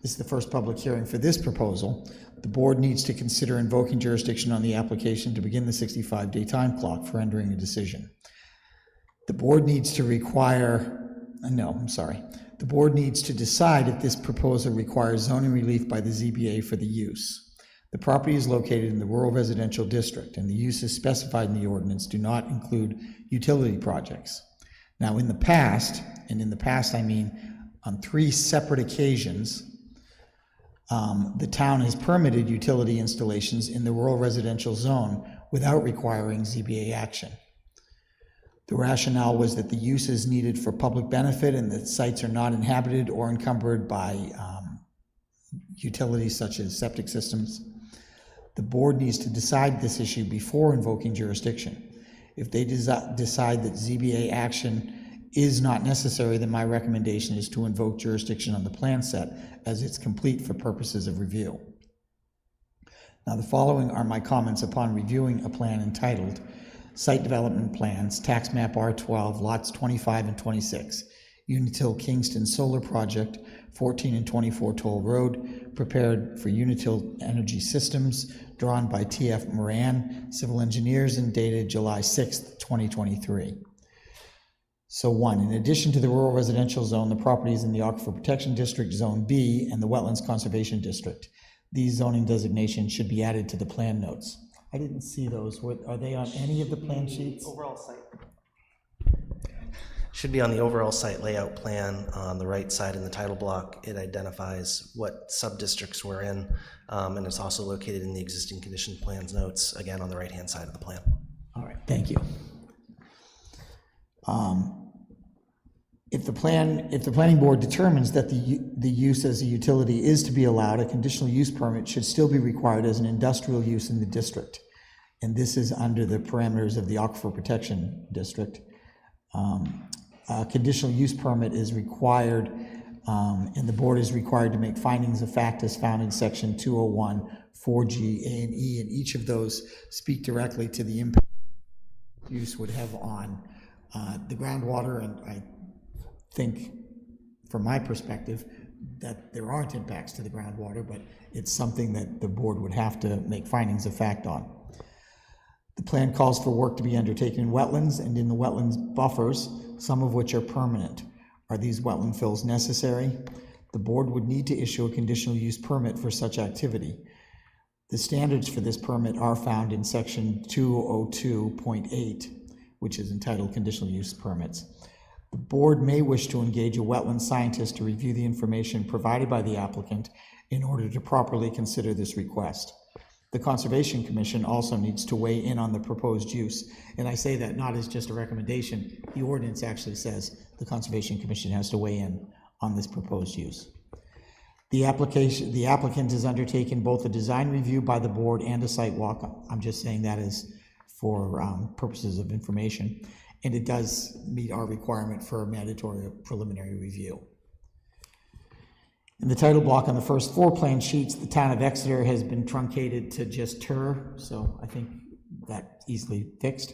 This is the first public hearing for this proposal. The board needs to consider invoking jurisdiction on the application to begin the 65-day time clock for rendering a decision. The board needs to the board needs to decide if this proposal requires zoning relief by the ZBA for the use. The property is located in the rural residential district, and the uses specified in the ordinance do not include utility projects. Now, in the past, and in the past I mean on 3 separate occasions, the town has permitted utility installations in the rural residential zone without requiring ZBA action. The rationale was that the use is needed for public benefit and that sites are not inhabited or encumbered by utilities such as septic systems. The board needs to decide this issue before invoking jurisdiction. If they decide that ZBA action is not necessary, then my recommendation is to invoke jurisdiction on the plan set as it's complete for purposes of review. Now, the following are my comments upon reviewing a plan entitled Site Development Plans, Tax Map R12, Lots 25 and 26. Unitil Kingston Solar Project, 14 and 24 Toll Road, prepared for Unitil Energy Systems, drawn by T.F. Moran, Civil Engineers, and dated July 6th, 2023. So 1, in addition to the rural residential zone, the property is in the Aquifer Protection District, Zone B, and the Wetlands Conservation District. These zoning designations should be added to the plan notes. I didn't see those. Are they on any of the plan sheets? Overall site. Should be on the overall site layout plan on the right side in the title block. It identifies what sub-districts we're in, and it's also located in the existing condition plans notes, again, on the right-hand side of the plan. All right, thank you. If the planning board determines that the use as a utility is to be allowed, a conditional use permit should still be required as an industrial use in the district. And this is under the parameters of the Aquifer Protection District. A conditional use permit is required, and the board is required to make findings of fact as found in section 201, 4G, A and E, and each of those speak directly to the impact use would have on the groundwater, and I think, from my perspective, that there aren't impacts to the groundwater, but it's something that the board would have to make findings of fact on. The plan calls for work to be undertaken in wetlands and in the wetlands buffers, some of which are permanent. Are these wetland fills necessary? The board would need to issue a conditional use permit for such activity. The standards for this permit are found in section 202.8, which is entitled Conditional Use Permits. The board may wish to engage a wetland scientist to review the information provided by the applicant in order to properly consider this request. The Conservation Commission also needs to weigh in on the proposed use, and I say that not as just a recommendation. The ordinance actually says the Conservation Commission has to weigh in on this proposed use. The applicant has undertaken both a design review by the board and a site walk. I'm just saying that is for purposes of information, and it does meet our requirement for a mandatory preliminary review. In the title block on the first 4 plan sheets, the town of Exeter has been truncated to just TER, so I think that's easily fixed.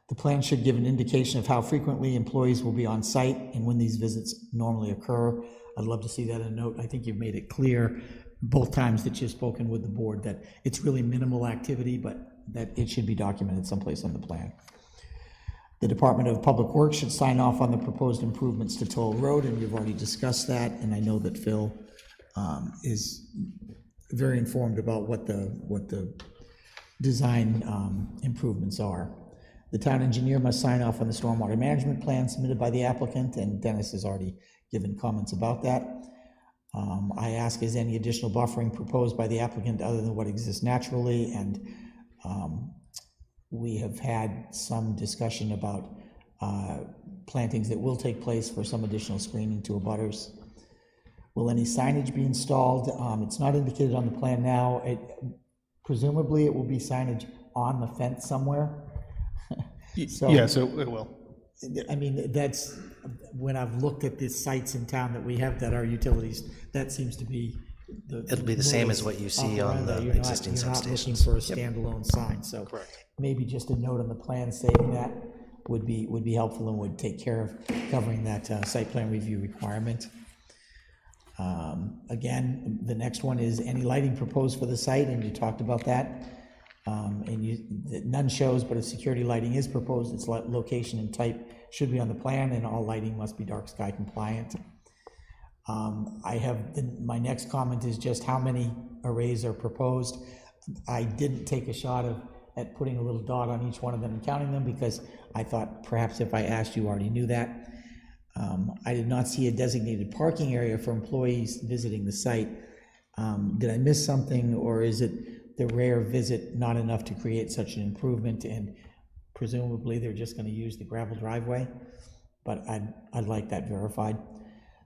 The plan should give an indication of how frequently employees will be on site and when these visits normally occur. I'd love to see that in a note. I think you've made it clear both times that you've spoken with the board that it's really minimal activity, but that it should be documented someplace on the plan. The Department of Public Works should sign off on the proposed improvements to Toll Road, and you've already discussed that, and I know that Phil is very informed about what the design improvements are. The town engineer must sign off on the stormwater management plan submitted by the applicant, and Dennis has already given comments about that. I ask, is any additional buffering proposed by the applicant other than what exists naturally? And we have had some discussion about plantings that will take place for some additional screening to abutters. Will any signage be installed? It's not indicated on the plan now. Presumably it will be signage on the fence somewhere. So, yeah, so it will. I mean, that's, when I've looked at the sites in town that we have that are utilities, that seems to be It'll be the same as what you see on the existing substations. You're not looking substations. for a standalone sign, so maybe just a note on the plan stating that would be helpful and would take care of covering that site plan review requirement. Again, the next one is any lighting proposed for the site, and you talked about that. None shows, but if security lighting is proposed, its location and type should be on the plan, and all lighting must be dark sky compliant. My next comment is just how many arrays are proposed. I didn't take a shot at putting a little dot on each one of them and counting them, because I thought perhaps if I asked, you already knew that. I did not see a designated parking area for employees visiting the site. Did I miss something, or is it the rare visit not enough to create such an improvement, and presumably they're just going to use the gravel driveway? But I'd like that verified.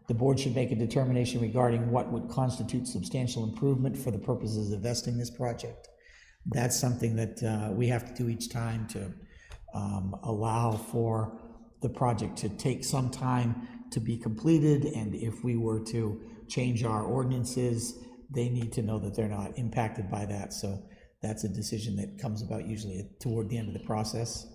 The board should make a determination regarding what would constitute substantial improvement for the purposes of vesting this project. That's something that we have to do each time to allow for the project to take some time to be completed, and if we were to change our ordinances, they need to know that they're not impacted by that. So that's a decision that comes about usually toward the end of the process.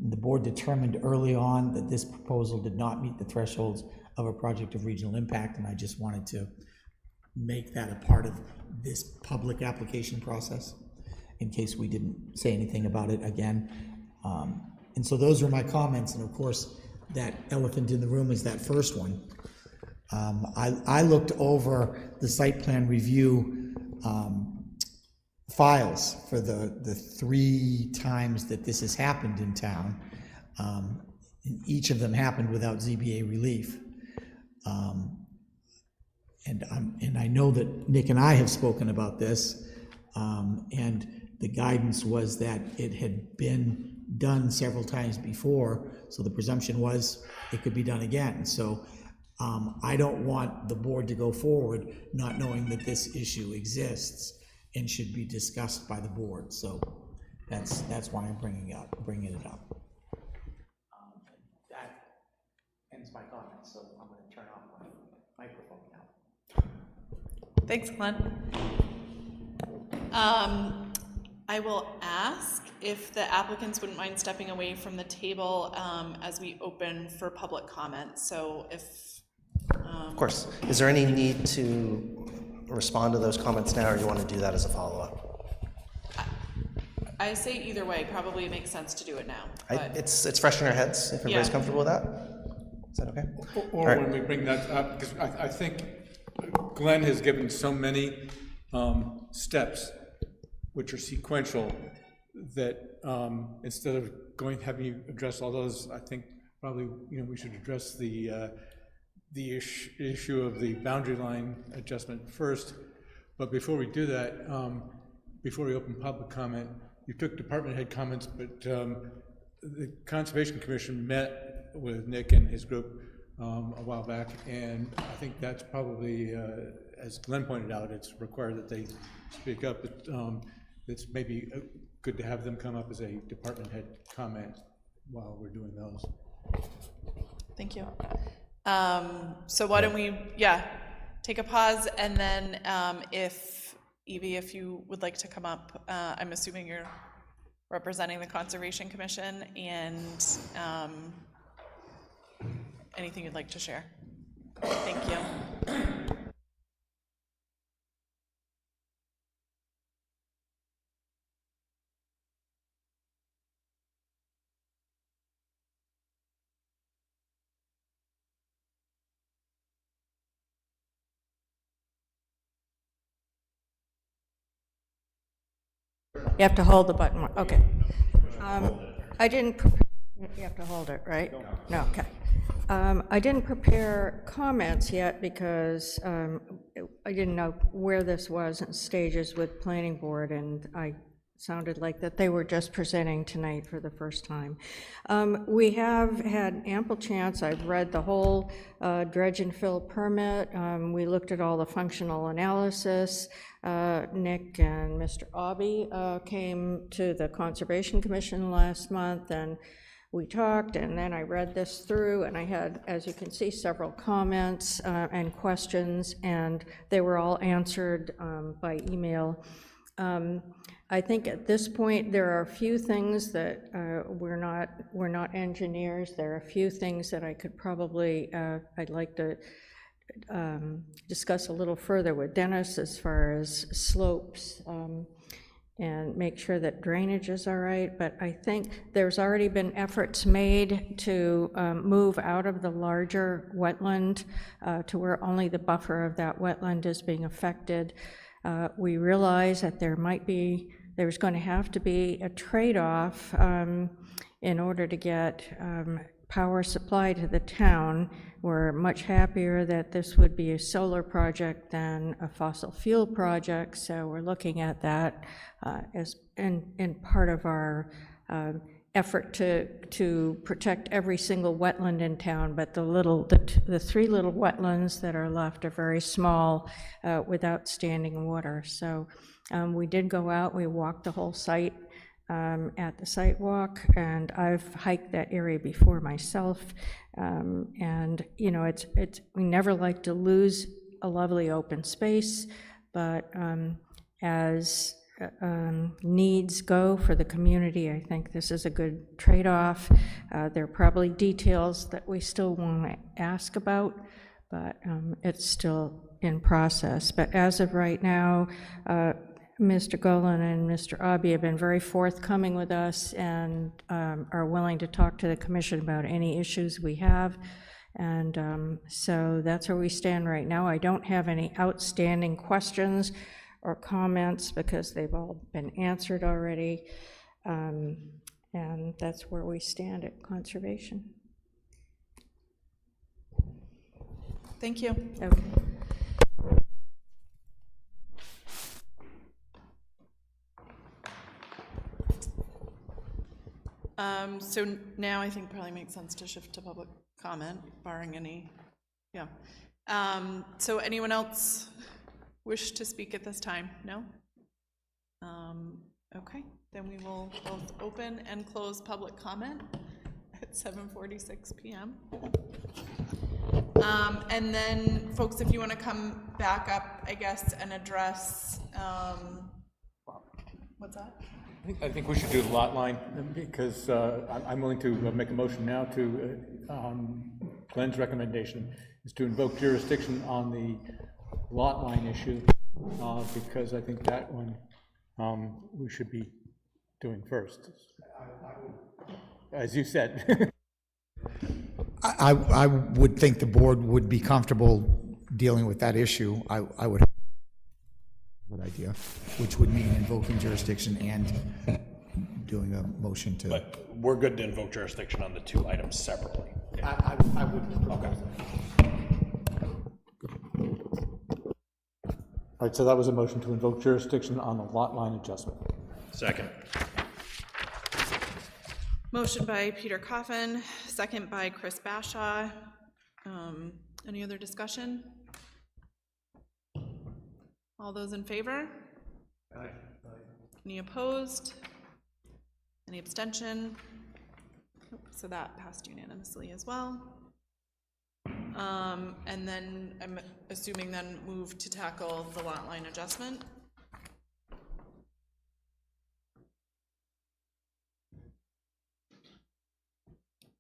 The board determined early on that this proposal did not meet the thresholds of a project of regional impact, and I just wanted to make that a part of this public application process in case we didn't say anything about it again. And so those were my comments, and of course, that elephant in the room is that first one. I looked over the site plan review files for the 3 times that this has happened in town. And each of them happened without ZBA relief. And I know that Nick and I have spoken about this, and the guidance was that it had been done several times before, so the presumption was it could be done again. So I don't want the board to go forward not knowing that this issue exists and should be discussed by the board. So that's why I'm bringing it up. That ends my comments, so I'm going to turn off my microphone now. Thanks, Glenn. I will ask if the applicants wouldn't mind stepping away from the table as we open for public comment. So if... Of course. Is there any need to respond to those comments now, or do you want to do that as a follow-up? I say either way, probably it makes sense to do it now. It's fresh in our heads, if everybody's comfortable with that. Is that okay? Or when we bring that up, because I think Glenn has given so many steps which are sequential that instead of having you address all those, I think probably we should address the issue of the boundary line adjustment first. But before we do that, before we open public comment, you took department head comments, but the Conservation Commission met with Nick and his group a while back, and I think that's probably, as Glenn pointed out, it's required that they speak up. But it's maybe good to have them come up as a department head comment while we're doing those. Thank you. So why don't we, take a pause, and then if, Evie, if you would like to come up, I'm assuming you're representing the Conservation Commission, and anything you'd like to share. Thank you. You have to hold the button. Okay. I didn't prepare. You have to hold it, right? No. Okay. I didn't prepare comments yet because I didn't know where this was in stages with planning board, and I sounded like that they were just presenting tonight for the first time. We have had ample chance. I've read the whole dredge and fill permit. We looked at all the functional analysis. Nick and Mr. Aubie came to the Conservation Commission last month, and we talked, and then I read this through, and I had, as you can see, several comments and questions, and they were all answered by email. I think at this point there are a few things that we're not engineers. There are a few things that I could probably I'd like to discuss a little further with Dennis as far as slopes and make sure that drainage is all right. But I think there's already been efforts made to move out of the larger wetland to where only the buffer of that wetland is being affected. We realize that there's going to have to be a trade-off in order to get power supply to the town. We're much happier that this would be a solar project than a fossil fuel project, so we're looking at that as in part of our effort to protect every single wetland in town, but the 3 little wetlands that are left are very small without standing water. So we did go out, we walked the whole site at the site walk, and I've hiked that area before myself, and we never like to lose a lovely open space, but as needs go for the community, I think this is a good trade-off. There are probably details that we still want to ask about, but it's still in process. But as of right now, Mr. Golan and Mr. Obby have been very forthcoming with us and are willing to talk to the commission about any issues we have. And so that's where we stand right now. I don't have any outstanding questions or comments because they've all been answered already. And that's where we stand at conservation. Thank you. Okay. So now I think probably makes sense to shift to public comment, barring any, yeah. So anyone else wish to speak at this time? No? Okay, then we will both open and close public comment at 7:46 p.m. And then, folks, if you want to come back up, I guess, and address, what's that? I think we should do the lot line, because I'm willing to make a motion now to, Glenn's recommendation is to invoke jurisdiction on the lot line issue, because I think that one we should be doing first, as you said. I would think the board would be comfortable dealing with that issue. I would have a good idea, which would mean invoking jurisdiction and doing a motion to. But we're good to invoke jurisdiction on the two items separately. I would propose that. All right, so that was a motion to invoke jurisdiction on the lot line adjustment. Second. Motion by Peter Coffin, second by Chris Bashaw. Any other discussion? All those in favor? Aye. Any opposed? Any abstention? So that passed unanimously as well. And then I'm assuming then move to tackle the lot line adjustment.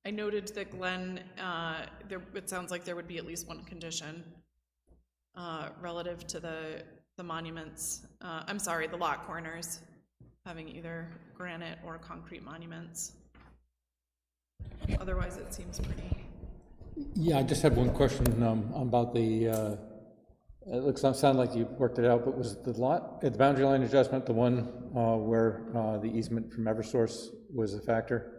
I noted that Glenn, it sounds like there would be at least one condition relative to the monuments, I'm sorry, the lot corners, having either granite or concrete monuments. Otherwise, it seems pretty. Yeah, I just had one question about the, it sounded like you worked it out, but was the lot, the boundary line adjustment, the one where the easement from Eversource was a factor?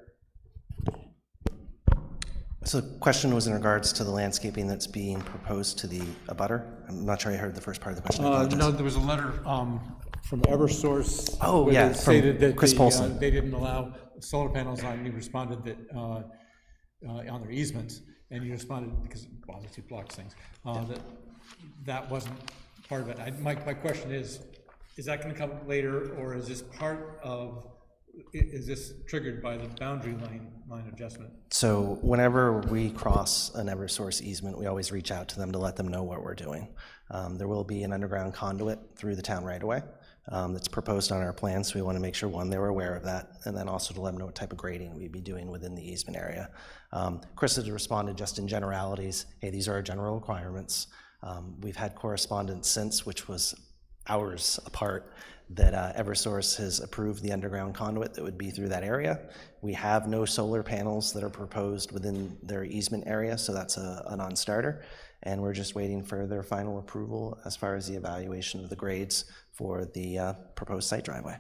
So the question was in regards to the landscaping that's being proposed to the abutter. I'm not sure I heard the first part of the question. I apologize. No, there was a letter from Eversource. Oh, where yeah, they from stated that Chris Polson. they didn't allow solar panels on. You responded that on their easements, and you responded because obviously blocks things. That wasn't part of it. My question is that going to come later, or is this part of? Is this triggered by the boundary line adjustment? So whenever we cross an Eversource easement, we always reach out to them to let them know what we're doing. There will be an underground conduit through the town right away that's proposed on our plan, so we want to make sure, one, they were aware of that, and then also to let them know what type of grading we'd be doing within the easement area. Chris has responded just in generalities, hey, these are our general requirements. We've had correspondence since, which was hours apart, that Eversource has approved the underground conduit that would be through that area. We have no solar panels that are proposed within their easement area, so that's a non-starter. And we're just waiting for their final approval as far as the evaluation of the grades for the proposed site driveway.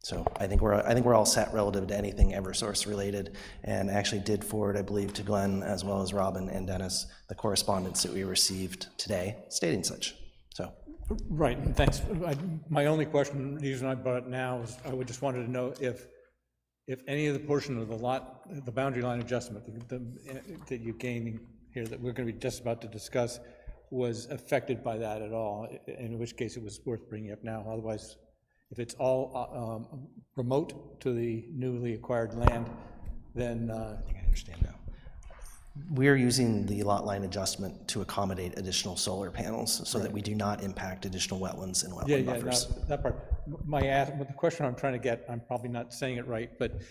So I think we're all set relative to anything Eversource related, and actually did forward, I believe, to Glenn as well as Robin and Dennis the correspondence that we received today stating such. So. Right, thanks. My only question, the reason I brought it now, is I would just wanted to know if any of the portion of the lot, the boundary line adjustment that you're gaining here, that we're going to be just about to discuss, was affected by that at all, in which case it was worth bringing up now. Otherwise, if it's all remote to the newly acquired land, then... I think I understand now. We're using the lot line adjustment to accommodate additional solar panels so that we do not impact additional wetlands and wetland buffers. Yeah, that part. the question I'm trying to get, I'm probably not saying it right, but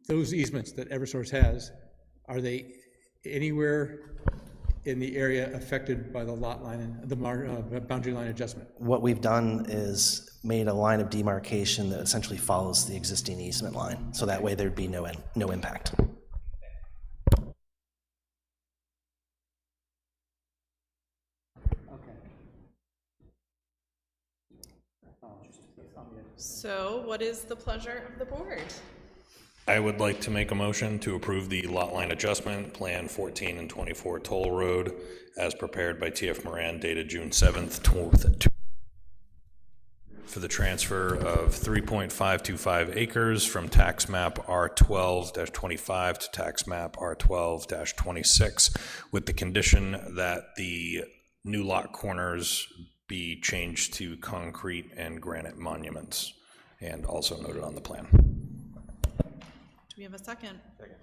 those easements that Eversource has, are they anywhere in the area affected by the lot line and the boundary line adjustment? What we've done is made a line of demarcation that essentially follows the existing easement line, so that way there'd be no impact. So what is the pleasure of the board? I would like to make a motion to approve the lot line adjustment, Plan 14 and 24 Toll Road, as prepared by TF Moran, dated June 7th, for the transfer of 3.525 acres from tax map R12-25 to tax map R12-26, with the condition that the new lot corners be changed to concrete and granite monuments, and also noted on the plan. Do we have a second? Second.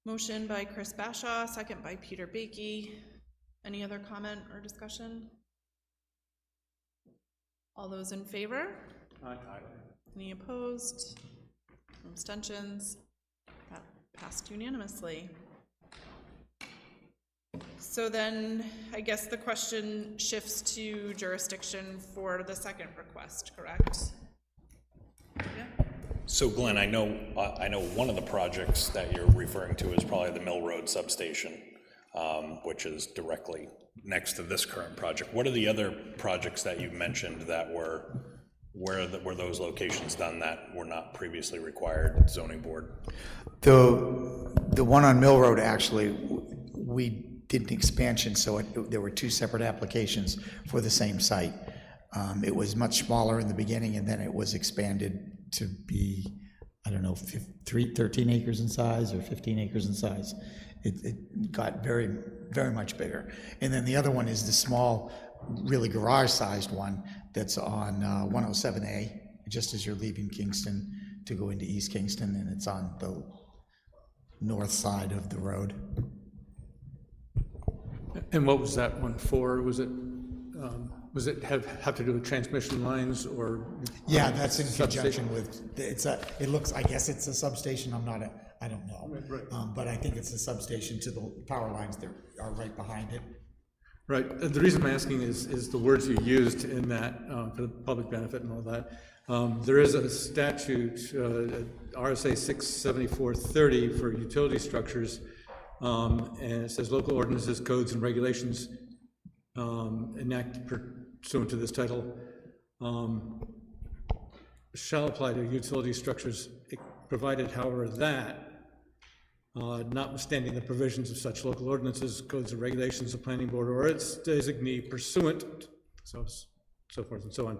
Motion by Chris Bashaw, second by Peter Bakey. Any other comment or discussion? All those in favor? Aye. Any opposed? Abstentions? That passed unanimously. So then, I guess the question shifts to jurisdiction for the second request, correct? Yeah. So Glenn, I know one of the projects that you're referring to is probably the Mill Road substation, which is directly next to this current project. What are the other projects that you mentioned that were those locations done that were not previously required zoning board? The one on Mill Road, actually, we did an expansion, so there were two separate applications for the same site. It was much smaller in the beginning, and then it was expanded to be, I don't know, 13 acres in size or 15 acres in size. It got very, very much bigger. And then the other one is the small, really garage-sized one that's on 107A, just as you're leaving Kingston to go into East Kingston, and it's on the north side of the road. And what was that one for? Was it have to do with transmission lines or? Yeah, that's in conjunction with, it looks, I guess it's a substation, I don't know. Right. But I think it's a substation to the power lines that are right behind it. Right. The reason I'm asking is the words you used in that for the public benefit and all that. There is a statute, RSA 67430 for utility structures, and it says local ordinances, codes, and regulations enacted pursuant to this title shall apply to utility structures, provided, however, that notwithstanding the provisions of such local ordinances, codes, and regulations, the planning board or its designee pursuant, so forth and so on,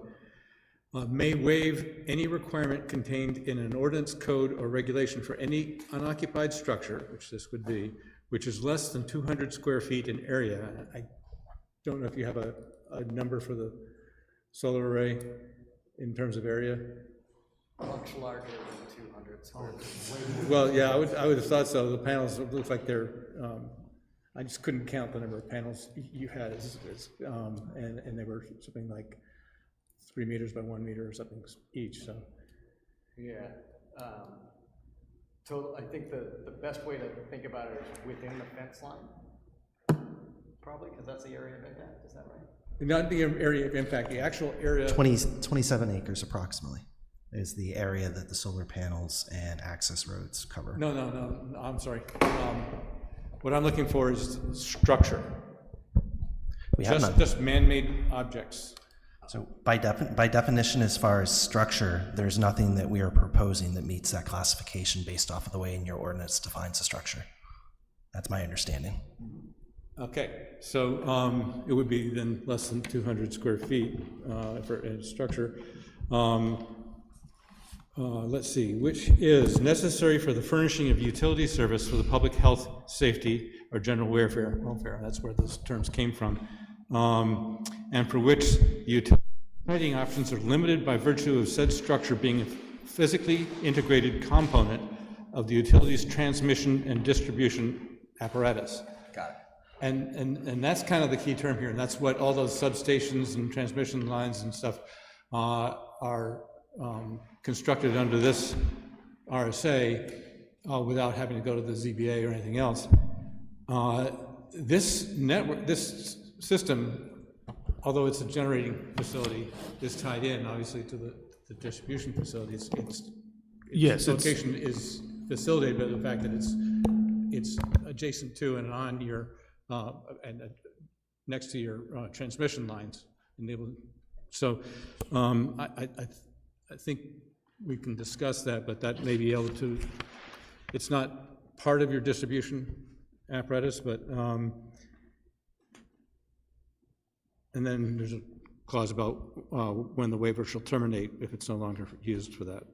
may waive any requirement contained in an ordinance, code, or regulation for any unoccupied structure, which this would be, which is less than 200 square feet in area. I don't know if you have a number for the solar array in terms of area. Much larger than 200 square feet. Well, yeah, I would have thought so. The panels look like they're, I just couldn't count the number of panels you had, and they were something like 3 meters by 1 meter or something each, so. Yeah. Total, I think the best way to think about it is within the fence line, probably, because that's the area of impact, is that right? Not the area of impact, the actual area. 27 acres approximately is the area that the solar panels and access roads cover. No, I'm sorry. What I'm looking for is structure. Just man-made objects. So by definition, as far as structure, there's nothing that we are proposing that meets that classification based off of the way in your ordinance defines a structure. That's my understanding. Okay, so it would be then less than 200 square feet for a structure. Let's see, which is necessary for the furnishing of utility service for the public health, safety, or general welfare. That's where those terms came from. And for which utility lighting options are limited by virtue of said structure being a physically integrated component of the utility's transmission and distribution apparatus. Got it. And that's kind of the key term here, and that's what all those substations and transmission lines and stuff are constructed under this RSA without having to go to the ZBA or anything else. This network, this system, although it's a generating facility, is tied in obviously to the distribution facility. Its location is facilitated by the fact that it's adjacent to and on your next to your transmission lines. So I think we can discuss that, but that may be able to. It's not part of your distribution apparatus, but and then there's a clause about when the waiver shall terminate if it's no longer used for that.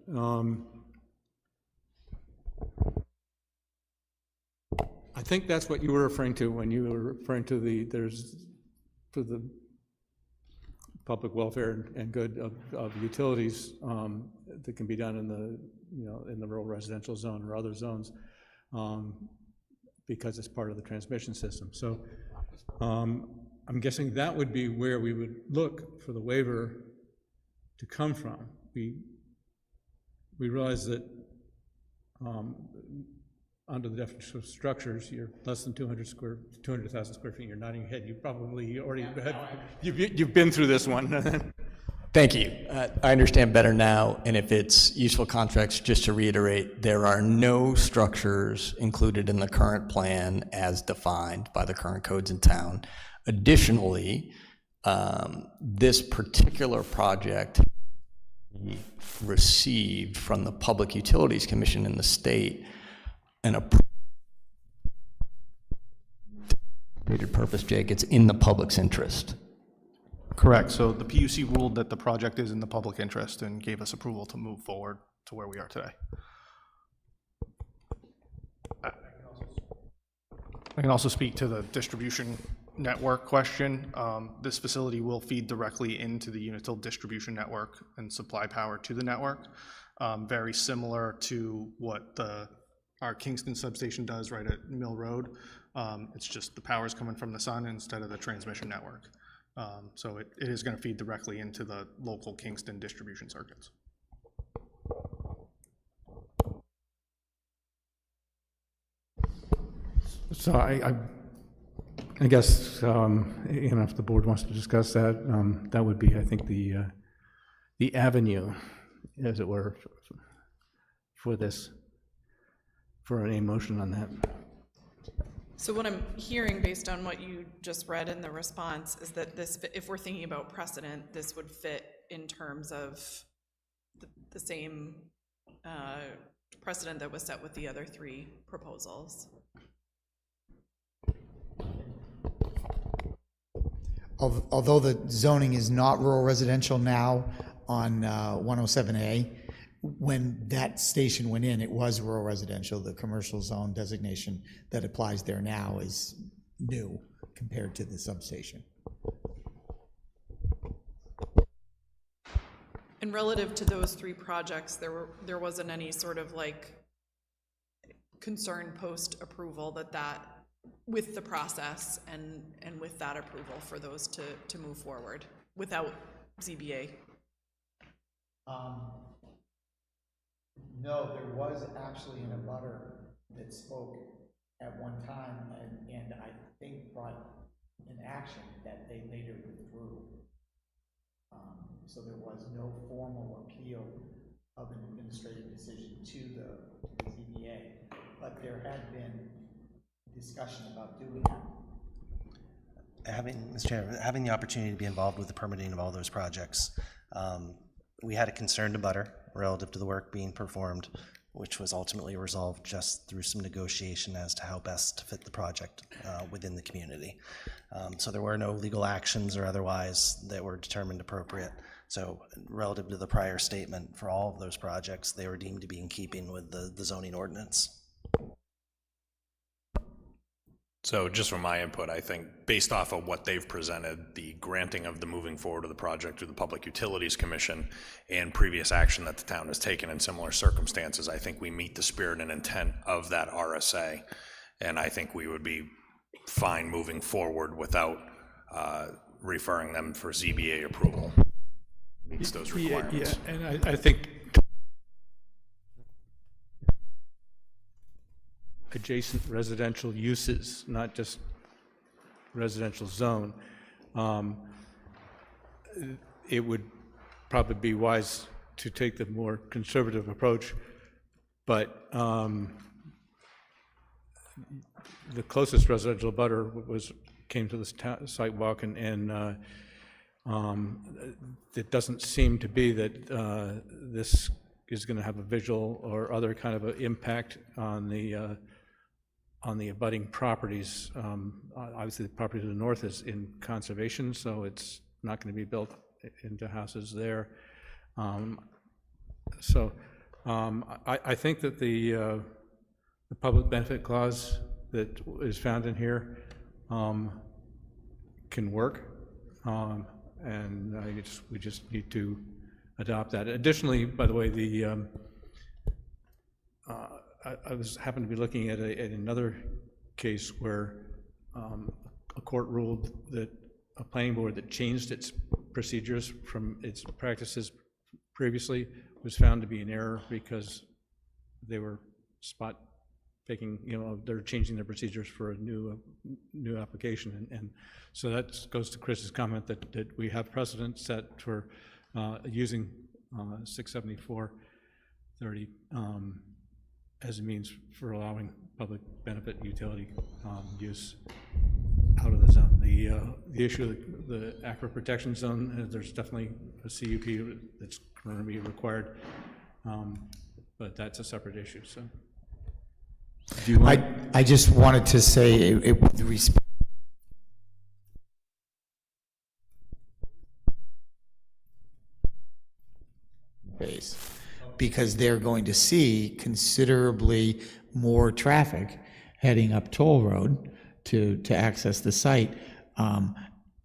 I think that's what you were referring to when you were referring to the public welfare and good of utilities that can be done in the rural residential zone or other zones because it's part of the transmission system. So I'm guessing that would be where we would look for the waiver to come from. We realize that under the definition of structures, you're less than 200,000 square feet. You're nodding your head. You probably already have, you've been through this one. Thank you. I understand better now, and if it's useful contracts, just to reiterate, there are no structures included in the current plan as defined by the current codes in town. Additionally, this particular project received from the Public Utilities Commission in the state an appropriated purpose, Jake. It's in the public's interest. Correct. So the PUC ruled that the project is in the public interest and gave us approval to move forward to where we are today. I can also speak to the distribution network question. This facility will feed directly into the Unitil distribution network and supply power to the network, very similar to what our Kingston substation does right at Mill Road. It's just the power is coming from the sun instead of the transmission network. So it is going to feed directly into the local Kingston distribution circuits. So I guess if the board wants to discuss that, that would be, I think, the avenue, as it were, for a motion on that. So what I'm hearing, based on what you just read in the response, is that this, if we're thinking about precedent, this would fit in terms of the same precedent that was set with the other three proposals. Although the zoning is not rural residential now on 107A, when that station went in, it was rural residential. The commercial zone designation that applies there now is new compared to the substation. And relative to those three projects, there wasn't any sort of like concern post-approval that with the process and with that approval for those to move forward without ZBA? No, there was actually an abutter that spoke at one time and I think brought an action that they later withdrew. So there was no formal appeal of an administrative decision to the ZBA, but there had been discussion about doing it. Mr. Chair, having the opportunity to be involved with the permitting of all those projects, we had a concerned abutter relative to the work being performed, which was ultimately resolved just through some negotiation as to how best to fit the project within the community. So there were no legal actions or otherwise that were determined appropriate. So relative to the prior statement, for all of those projects, they were deemed to be in keeping with the zoning ordinance. So just from my input, I think based off of what they've presented, the granting of the moving forward of the project through the Public Utilities Commission and previous action that the town has taken in similar circumstances, I think we meet the spirit and intent of that RSA. And I think we would be fine moving forward without referring them for ZBA approval. Meets those requirements. Yeah, and I think adjacent residential uses, not just residential zone, it would probably be wise to take the more conservative approach, but the closest residential butter came to this site walk, and it doesn't seem to be that this is going to have a visual or other kind of an impact on the abutting properties. Obviously, the property to the north is in conservation, so it's not going to be built into houses there. I think that the public benefit clause that is found in here can work, and we just need to adopt that. Additionally, by the way, I happened to be looking at another case where a court ruled that a planning board that changed its procedures from its practices previously was found to be in error because they were spot taking, they're changing their procedures for a new application, and so that goes to Chris's comment that we have precedent set for using 674-30 as a means for allowing public benefit utility use out of the zone. The issue of the aquifer protection zone, there's definitely a CUP that's going to be required, but that's a separate issue. So, do you want? I just wanted to say with respect. Because they're going to see considerably more traffic heading up Toll Road to access the site. And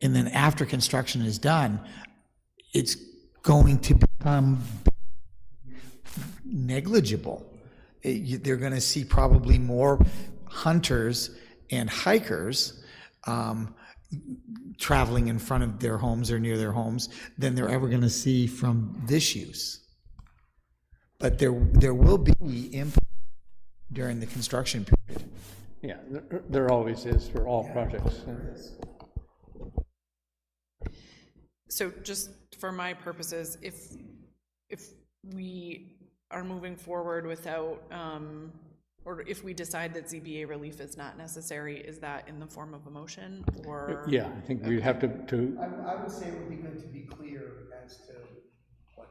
then after construction is done, it's going to become negligible. They're going to see probably more hunters and hikers traveling in front of their homes or near their homes than they're ever going to see from this use. But there will be impact during the construction period. Yeah, there always is for all projects. So just for my purposes, if we are moving forward without, or if we decide that ZBA relief is not necessary, is that in the form of a motion, or? Yeah, I think we have to. I would say it would be good to be clear as to what.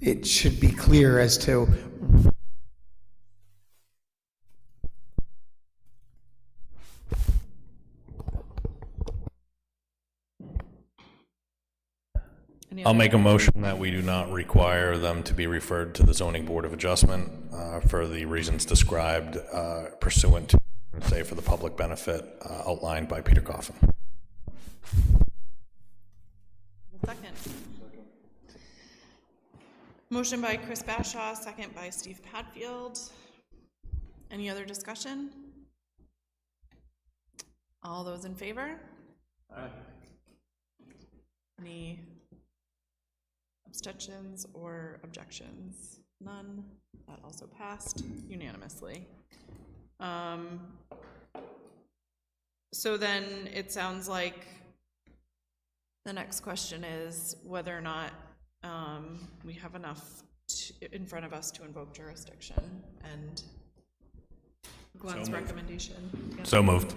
It should be clear as to I'll make a motion that we do not require them to be referred to the Zoning Board of Adjustment for the reasons described pursuant to, say, for the public benefit outlined by Peter Coffin. Second. Motion by Chris Bashaw, second by Steve Padfield. Any other discussion? All those in favor? Aye. Any abstentions or objections? None. That also passed unanimously. So then it sounds like the next question is whether or not we have enough in front of us to invoke jurisdiction, and Glenn's recommendation. Yeah. So moved.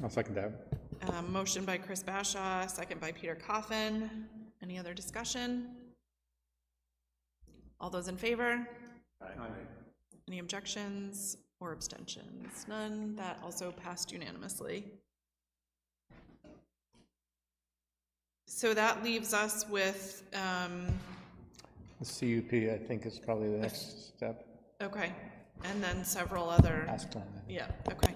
I'll second that. Motion by Chris Bashaw, second by Peter Coffin. Any other discussion? All those in favor? Aye. Any objections or abstentions? None. That also passed unanimously. So that leaves us with, The CUP, I think, is probably the next step. okay, and then several other, Ask Glenn. yeah, okay.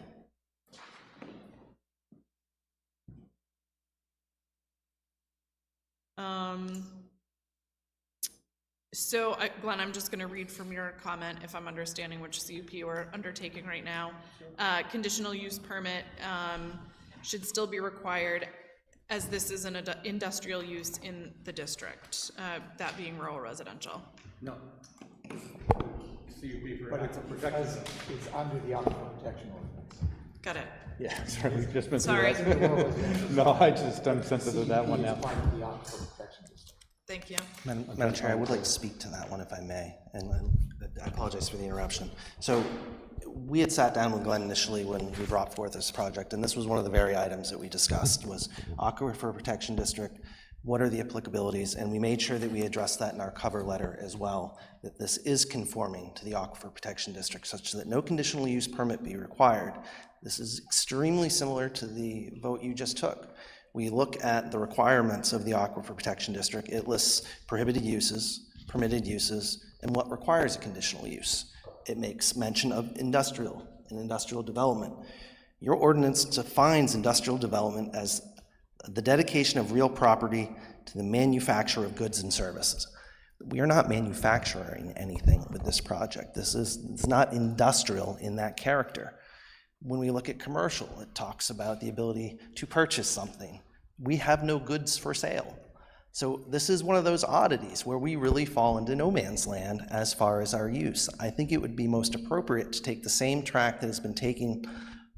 So, Glenn, I'm just gonna read from your comment, if I'm understanding which CUP we're undertaking right now. Conditional use permit, should still be required as this is an industrial use in the district, that being rural residential. No. But it's under the aquifer protection ordinance. Got it. Yeah, sorry, we just been Sorry. through that. No, I just done sensitive to that one now. It's part of the aquifer protection district. Thank you. Madam Chair, I would like to speak to that one if I may, and I apologize for the interruption. So we had sat down with Glenn initially when we brought forth this project, and this was one of the very items that we discussed was Aquifer Protection District, what are the applicabilities, and we made sure that we addressed that in our cover letter as well, that this is conforming to the Aquifer Protection District such that no conditional use permit be required. This is extremely similar to the vote you just took. We look at the requirements of the Aquifer Protection District. It lists prohibited uses, permitted uses, and what requires a conditional use. It makes mention of industrial and industrial development. Your ordinance defines industrial development as the dedication of real property to the manufacture of goods and services. We are not manufacturing anything with this project. It's not industrial in that character. When we look at commercial, it talks about the ability to purchase something. We have no goods for sale. So this is one of those oddities where we really fall into no man's land as far as our use. I think it would be most appropriate to take the same track that has been taken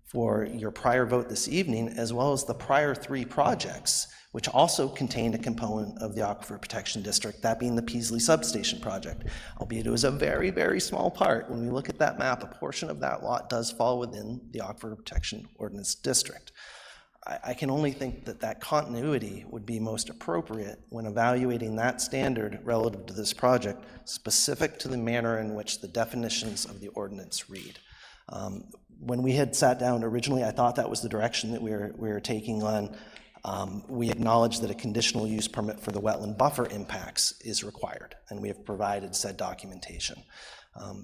for your prior vote this evening, as well as the prior 3 projects, which also contained a component of the Aquifer Protection District, that being the Peasley Substation project. Albeit it was a very, very small part. When we look at that map, a portion of that lot does fall within the Aquifer Protection Ordinance District. I can only think that that continuity would be most appropriate when evaluating that standard relative to this project, specific to the manner in which the definitions of the ordinance read. When we had sat down originally, I thought that was the direction that we were taking on. We acknowledge that a conditional use permit for the wetland buffer impacts is required, and we have provided said documentation.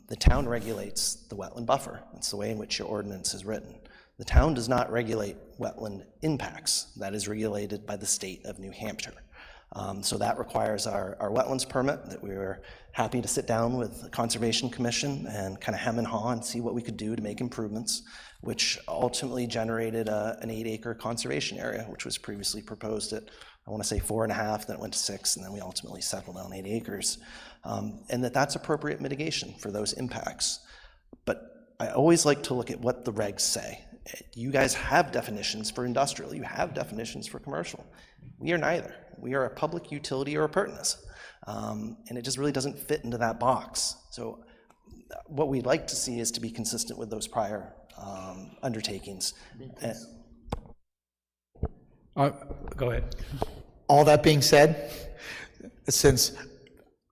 The town regulates the wetland buffer. That's the way in which your ordinance is written. The town does not regulate wetland impacts. That is regulated by the state of New Hampshire. So that requires our wetlands permit that we were happy to sit down with the Conservation Commission and kind of hem and haw and see what we could do to make improvements, which ultimately generated an 8-acre conservation area, which was previously proposed at, I want to say 4.5, then it went to 6, and then we ultimately settled on 8 acres. And that's appropriate mitigation for those impacts. But I always like to look at what the regs say. You guys have definitions for industrial, you have definitions for commercial. We are neither. We are a public utility or appurtenance. And it just really doesn't fit into that box. So what we'd like to see is to be consistent with those prior undertakings. Go ahead. All that being said, since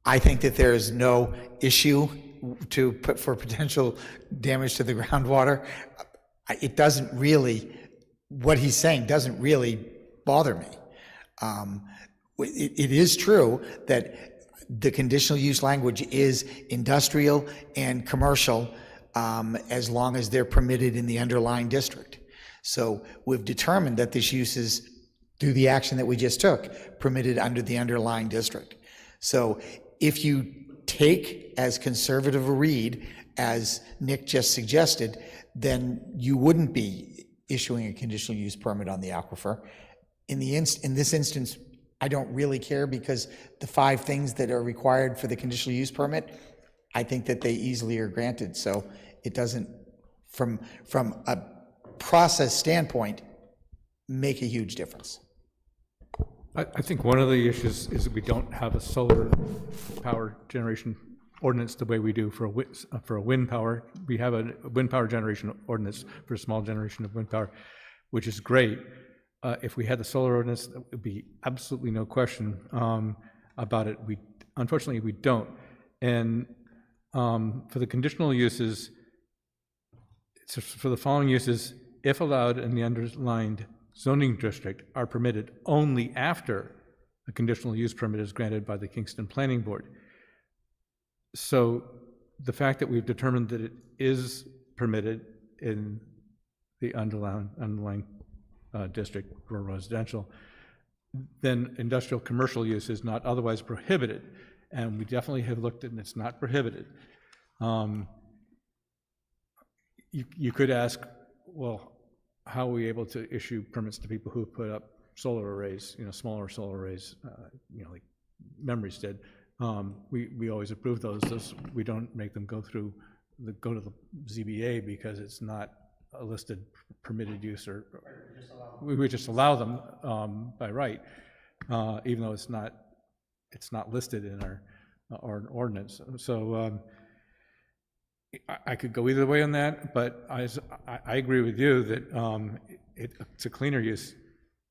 I think that there is no issue to put for potential damage to the groundwater, it doesn't really, what he's saying doesn't really bother me. It is true that the conditional use language is industrial and commercial as long as they're permitted in the underlying district. So we've determined that this use is, through the action that we just took, permitted under the underlying district. So if you take as conservative a read as Nick just suggested, then you wouldn't be issuing a conditional use permit on the aquifer. In this instance, I don't really care because the 5 things that are required for the conditional use permit, I think that they easily are granted. So it doesn't, from a process standpoint, make a huge difference. I think one of the issues is that we don't have a solar power generation ordinance the way we do for a wind power. We have a wind power generation ordinance for a small generation of wind power, which is great. If we had the solar ordinance, there would be absolutely no question about it. Unfortunately, we don't. And for the conditional uses, for the following uses, if allowed in the underlined zoning district, are permitted only after a conditional use permit is granted by the Kingston Planning Board. So the fact that we've determined that it is permitted in the underlying district for residential, then industrial commercial use is not otherwise prohibited. and we definitely have looked at, and it's not prohibited. You could ask, well, how are we able to issue permits to people who put up solar arrays, smaller solar arrays, like Memories did? We always approve those. We don't make them go to the ZBA because it's not a listed permitted use, or we would just allow them by right, even though it's not listed in our ordinance. So I could go either way on that, but I agree with you that it's a cleaner use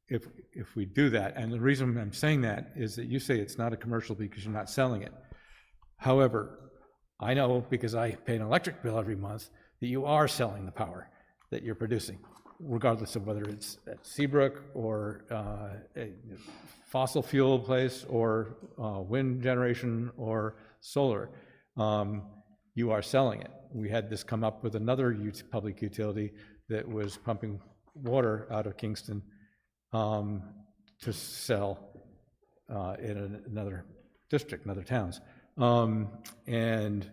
if we do that. And the reason I'm saying that is that you say it's not a commercial because you're not selling it. However, I know, because I pay an electric bill every month, that you are selling the power that you're producing, regardless of whether it's at Seabrook or a fossil fuel place or wind generation or solar. You are selling it. We had this come up with another public utility that was pumping water out of Kingston to sell in another district, in other towns. And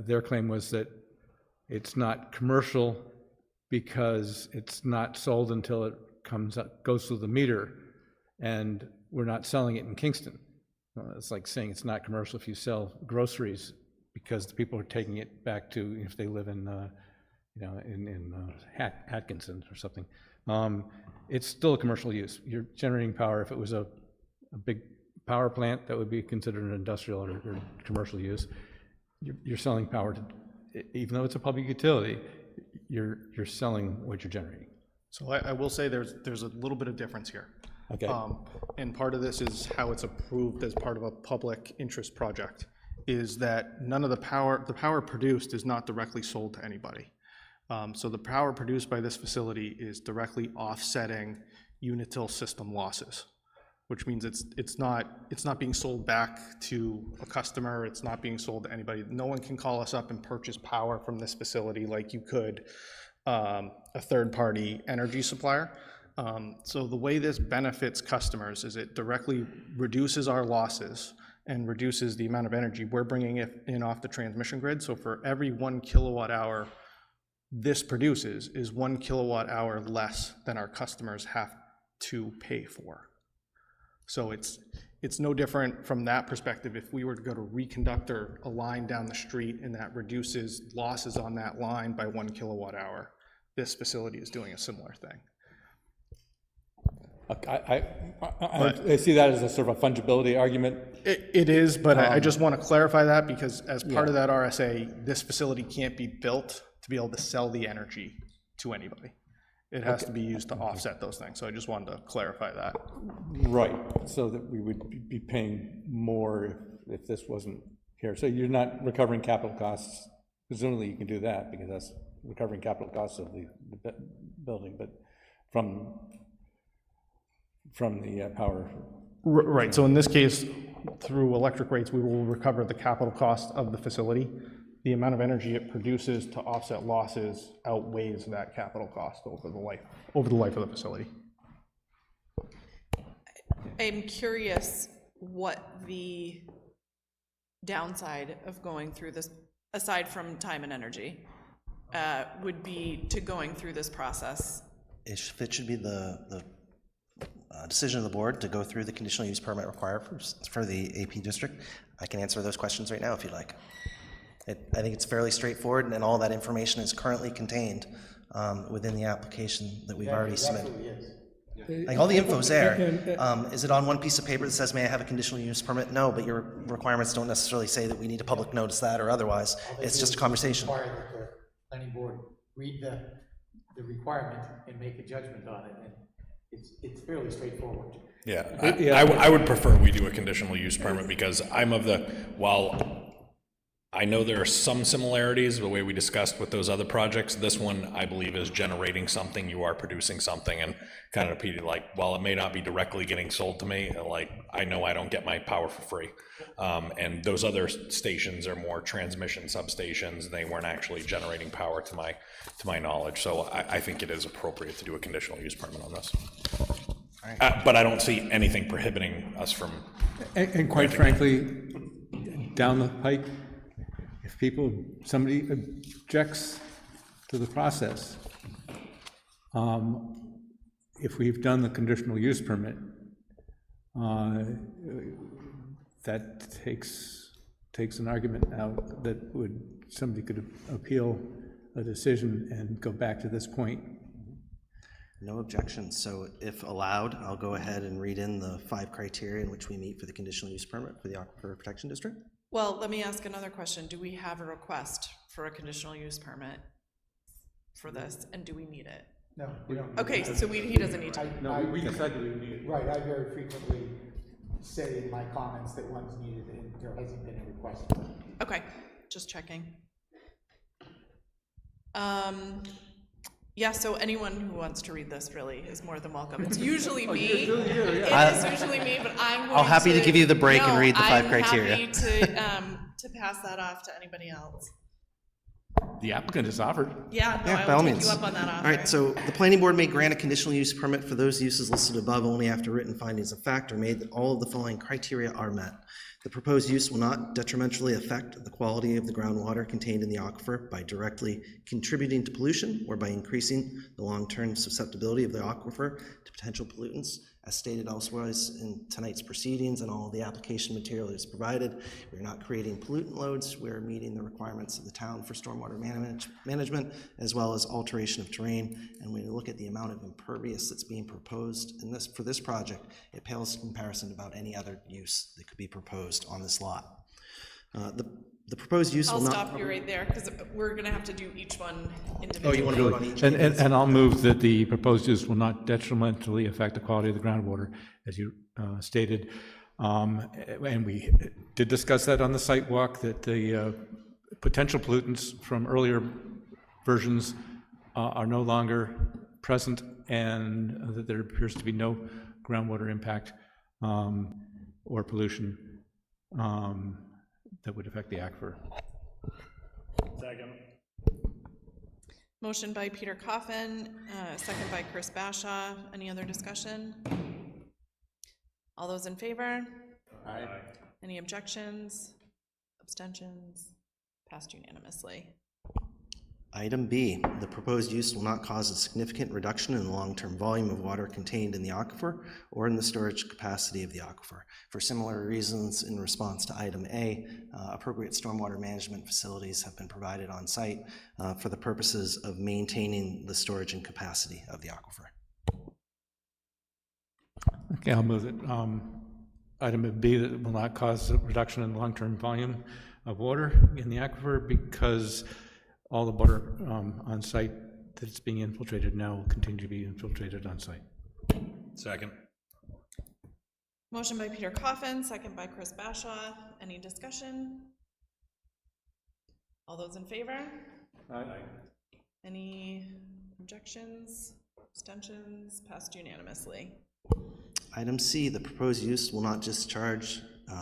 their claim was that it's not commercial because it's not sold until it goes through the meter, and we're not selling it in Kingston. It's like saying it's not commercial if you sell groceries because the people are taking it back to, if they live in Atkinson or something. It's still a commercial use. You're generating power. If it was a big power plant, that would be considered an industrial or commercial use. You're selling power to, even though it's a public utility, you're selling what you're generating. So I will say there's a little bit of difference here. Okay. And part of this is how it's approved as part of a public interest project, is that none of the power produced is not directly sold to anybody. So the power produced by this facility is directly offsetting Unitil system losses, which means it's not being sold back to a customer. It's not being sold to anybody. No one can call us up and purchase power from this facility like you could a third-party energy supplier. So the way this benefits customers is it directly reduces our losses and reduces the amount of energy we're bringing in off the transmission grid. So for every 1 kilowatt hour this produces is 1 kilowatt hour less than our customers have to pay for. So it's no different from that perspective. If we were to go to reconductor a line down the street and that reduces losses on that line by 1 kilowatt hour, this facility is doing a similar thing. I see that as a sort of a fungibility argument. It is, but I just want to clarify that, because as part of that RSA, this facility can't be built to be able to sell the energy to anybody. It has to be used to offset those things. So I just wanted to clarify that. Right, so that we would be paying more if this wasn't here. So you're not recovering capital costs. Presumably you can do that because that's recovering capital costs of the building, but from the power. Right, so in this case, through electric rates, we will recover the capital cost of the facility. The amount of energy it produces to offset losses outweighs that capital cost over the life of the facility. I'm curious what the downside of going through this, aside from time and energy, would be to going through this process. It should be the decision of the board to go through the conditional use permit required for the AP district. I can answer those questions right now if you'd like. I think it's fairly straightforward, and all that information is currently contained within the application that we've already submitted. Like, all the info's there. Is it on one piece of paper that says, may I have a conditional use permit? No, but your requirements don't necessarily say that we need to public notice that or otherwise. It's just a conversation. Require that the planning board read the requirement and make a judgment on it, and it's fairly straightforward. Yeah, I would prefer we do a conditional use permit, because I'm of the, while I know there are some similarities, the way we discussed with those other projects, this one, I believe, is generating something, you are producing something, and kind of repeated, like, while it may not be directly getting sold to me, like, I know I don't get my power for free. And those other stations are more transmission substations, they weren't actually generating power to my knowledge, so I think it is appropriate to do a conditional use permit on this. But I don't see anything prohibiting us from. And quite frankly, down the pike, if somebody objects to the process, if we've done the conditional use permit, that takes an argument out that somebody could appeal a decision and go back to this point. No objections. So if allowed, I'll go ahead and read in the 5 criteria in which we meet for the conditional use permit for the Aquifer Protection District. Well, let me ask another question. Do we have a request for a conditional use permit for this, and do we need it? No, we don't. Okay, so he doesn't need to. We decided we need it. Right, I very frequently say in my comments that one's needed, and there hasn't been a request. Okay, just checking. Yeah, so anyone who wants to read this really is more than welcome. It's usually me. It is usually me, but I'll happy to give you the break and read the 5 criteria. I'm happy to pass that off to anybody else. The applicant has offered. Yeah, no, Yeah, I by all will take means. you up on that offer. All right, so the planning board may grant a conditional use permit for those uses listed above only after written findings of fact are made that all of the following criteria are met. The proposed use will not detrimentally affect the quality of the groundwater contained in the aquifer by directly contributing to pollution or by increasing the long-term susceptibility of the aquifer to potential pollutants. As stated elsewhere in tonight's proceedings and all of the application material that is provided, we're not creating pollutant loads. We're meeting the requirements of the town for stormwater management, as well as alteration of terrain. And when you look at the amount of impervious that's being proposed for this project, it pales in comparison to about any other use that could be proposed on this lot. The proposed use will I'll not... stop you right there, because we're gonna have to do each one Oh, individually. you want to vote on each? And I'll move that the proposed use will not detrimentally affect the quality of the groundwater, as you stated. And we did discuss that on the site walk, that the potential pollutants from earlier versions are no longer present, and that there appears to be no groundwater impact or pollution that would affect the aquifer. Second. Motion by Peter Coffin, second by Chris Bashaw. Any other discussion? All those in favor? Aye. Any objections? Abstentions? Passed unanimously. Item B, the proposed use will not cause a significant reduction in the long-term volume of water contained in the aquifer or in the storage capacity of the aquifer. For similar reasons, in response to item A, appropriate stormwater management facilities have been provided on site for the purposes of maintaining the storage and capacity of the aquifer. Okay, I'll move it. Item B, that it will not cause a reduction in long-term volume of water in the aquifer because all the water on site that's being infiltrated now will continue to be infiltrated on site. Second. Motion by Peter Coffin, second by Chris Bashaw. Any discussion? All those in favor? Aye. Any objections? Abstentions? Passed unanimously. Item C, the proposed use will not discharge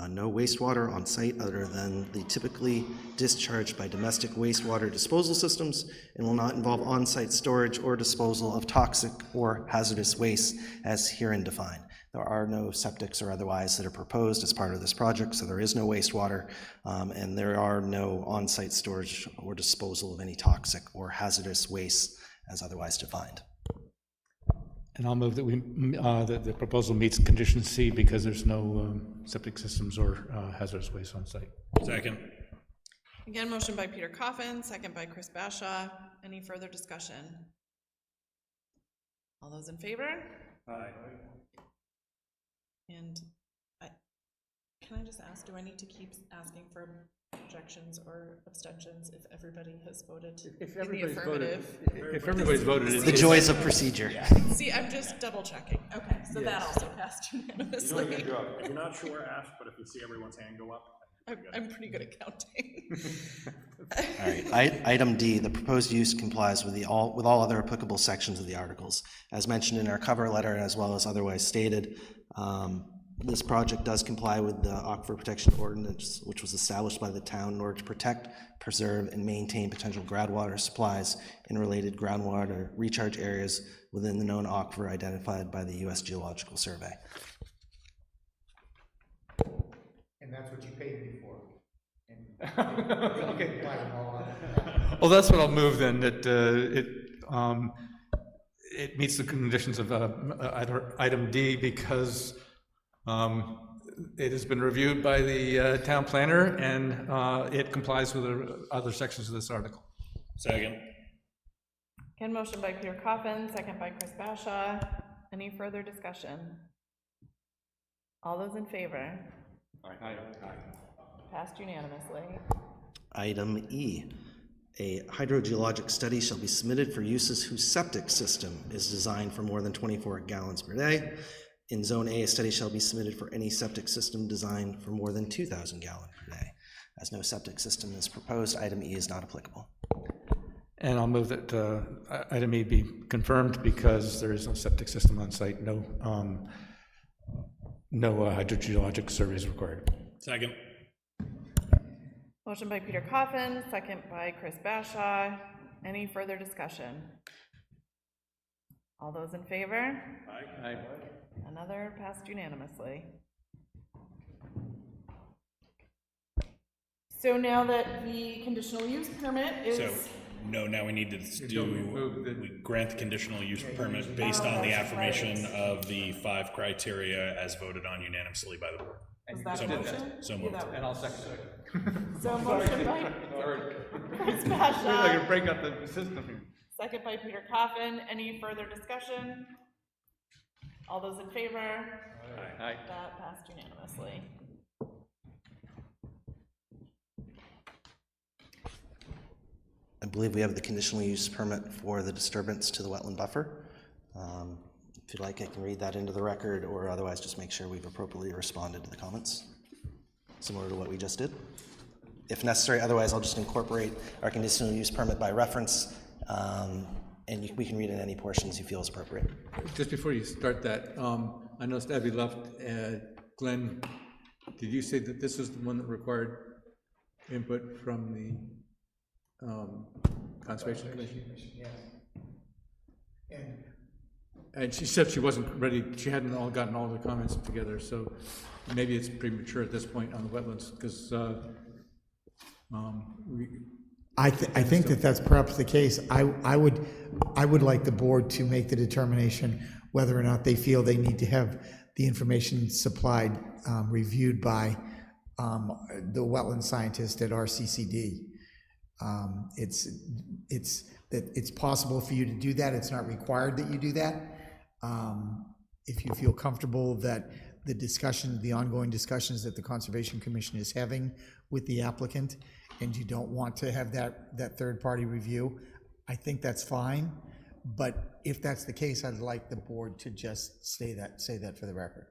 no wastewater on site other than the typically discharged by domestic wastewater disposal systems and will not involve on-site storage or disposal of toxic or hazardous waste as herein defined. There are no septics or otherwise that are proposed as part of this project, so there is no wastewater, and there are no on-site storage or disposal of any toxic or hazardous waste as otherwise defined. And I'll move that that the proposal meets condition C because there's no septic systems or hazardous waste on site. Second. Again, motion by Peter Coffin, second by Chris Bashaw. Any further discussion? All those in favor? Aye. And can I just ask, do I need to keep asking for objections or abstentions if everybody has voted If in the everybody's affirmative? If everybody's voted, The joys of procedure. See, I'm just double checking. Okay, so that also passed unanimously. If you're not sure, ask, but if you see everyone's hand go up, I'm pretty good at counting. All right, item D, the proposed use complies with all other applicable sections of the articles. As mentioned in our cover letter, as well as otherwise stated, This project does comply with the Aquifer Protection Ordinance, which was established by the town in order to protect, preserve, and maintain potential groundwater supplies and related groundwater recharge areas within the known aquifer identified by the U.S. Geological Survey. And that's what you paid me for. Okay. Well, that's what I'll move then, that it meets the conditions of item D because it has been reviewed by the town planner and it complies with the other sections of this article. Second. Again, motion by Peter Coffin, second by Chris Bashaw. Any further discussion? All those in favor? Aye. Passed unanimously. Item E, a hydrogeologic study shall be submitted for uses whose septic system is designed for more than 24 gallons per day. In Zone A, a study shall be submitted for any septic system designed for more than 2,000 gallons per day. As no septic system is proposed, item E is not applicable. And I'll move that item E be confirmed because there is no septic system on site, no hydrogeologic surveys required. Second. Motion by Peter Coffin, second by Chris Bashaw. Any further discussion? All those in favor? Aye. Another passed unanimously. So now that the conditional use permit is... So, no, now we need to we grant the conditional use permit based on the affirmation of the 5 criteria as voted on unanimously by the board. Was that a motion? So moved. And I'll second it. So motion by Chris Bashaw. I can break up the system here. Second by Peter Coffin. Any further discussion? All those in favor? Aye. That passed unanimously. I believe we have the conditional use permit for the disturbance to the wetland buffer. If you'd like, I can read that into the record, or otherwise just make sure we've appropriately responded to the comments, similar to what we just did. If necessary, otherwise I'll just incorporate our conditional use permit by reference, and we can read in any portions you feel is appropriate. Just before you start that, I noticed Abby left. Glenn, did you say that this is the one that required input from the Conservation Commission? Yes. And she said she wasn't ready, she hadn't gotten all the comments together, so maybe it's premature at this point on the wetlands, because I think that that's perhaps the case. I would like the board to make the determination whether or not they feel they need to have the information supplied, reviewed by the wetland scientist at RCCD. It's possible for you to do that. It's not required that you do that. If you feel comfortable that the ongoing discussions that the Conservation Commission is having with the applicant, and you don't want to have that third-party review, I think that's fine. But if that's the case, I'd like the board to just say that for the record.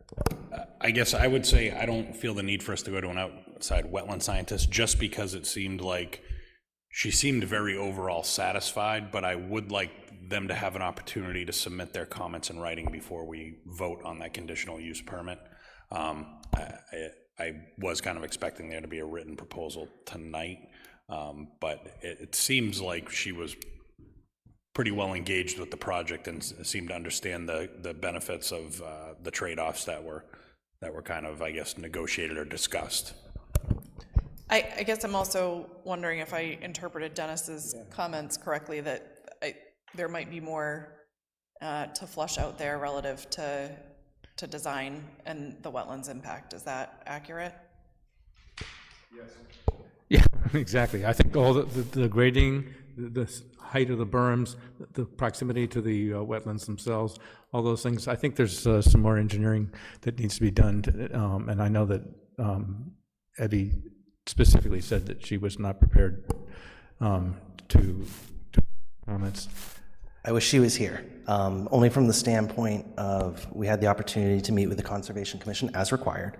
I guess I would say I don't feel the need for us to go to an outside wetland scientist, just because it seemed like she seemed very overall satisfied, but I would like them to have an opportunity to submit their comments in writing before we vote on that conditional use permit. I was kind of expecting there to be a written proposal tonight, but it seems like she was pretty well engaged with the project and seemed to understand the benefits of the trade-offs that were kind of, I guess, negotiated or discussed. I guess I'm also wondering if I interpreted Dennis's comments correctly, that there might be more to flush out there relative to design and the wetlands impact. Is that accurate? Yes. Yeah, exactly. I think all the grading, the height of the berms, the proximity to the wetlands themselves, all those things, I think there's some more engineering that needs to be done. And I know that Abby specifically said that she was not prepared to comments. I wish she was here, only from the standpoint of we had the opportunity to meet with the Conservation Commission as required.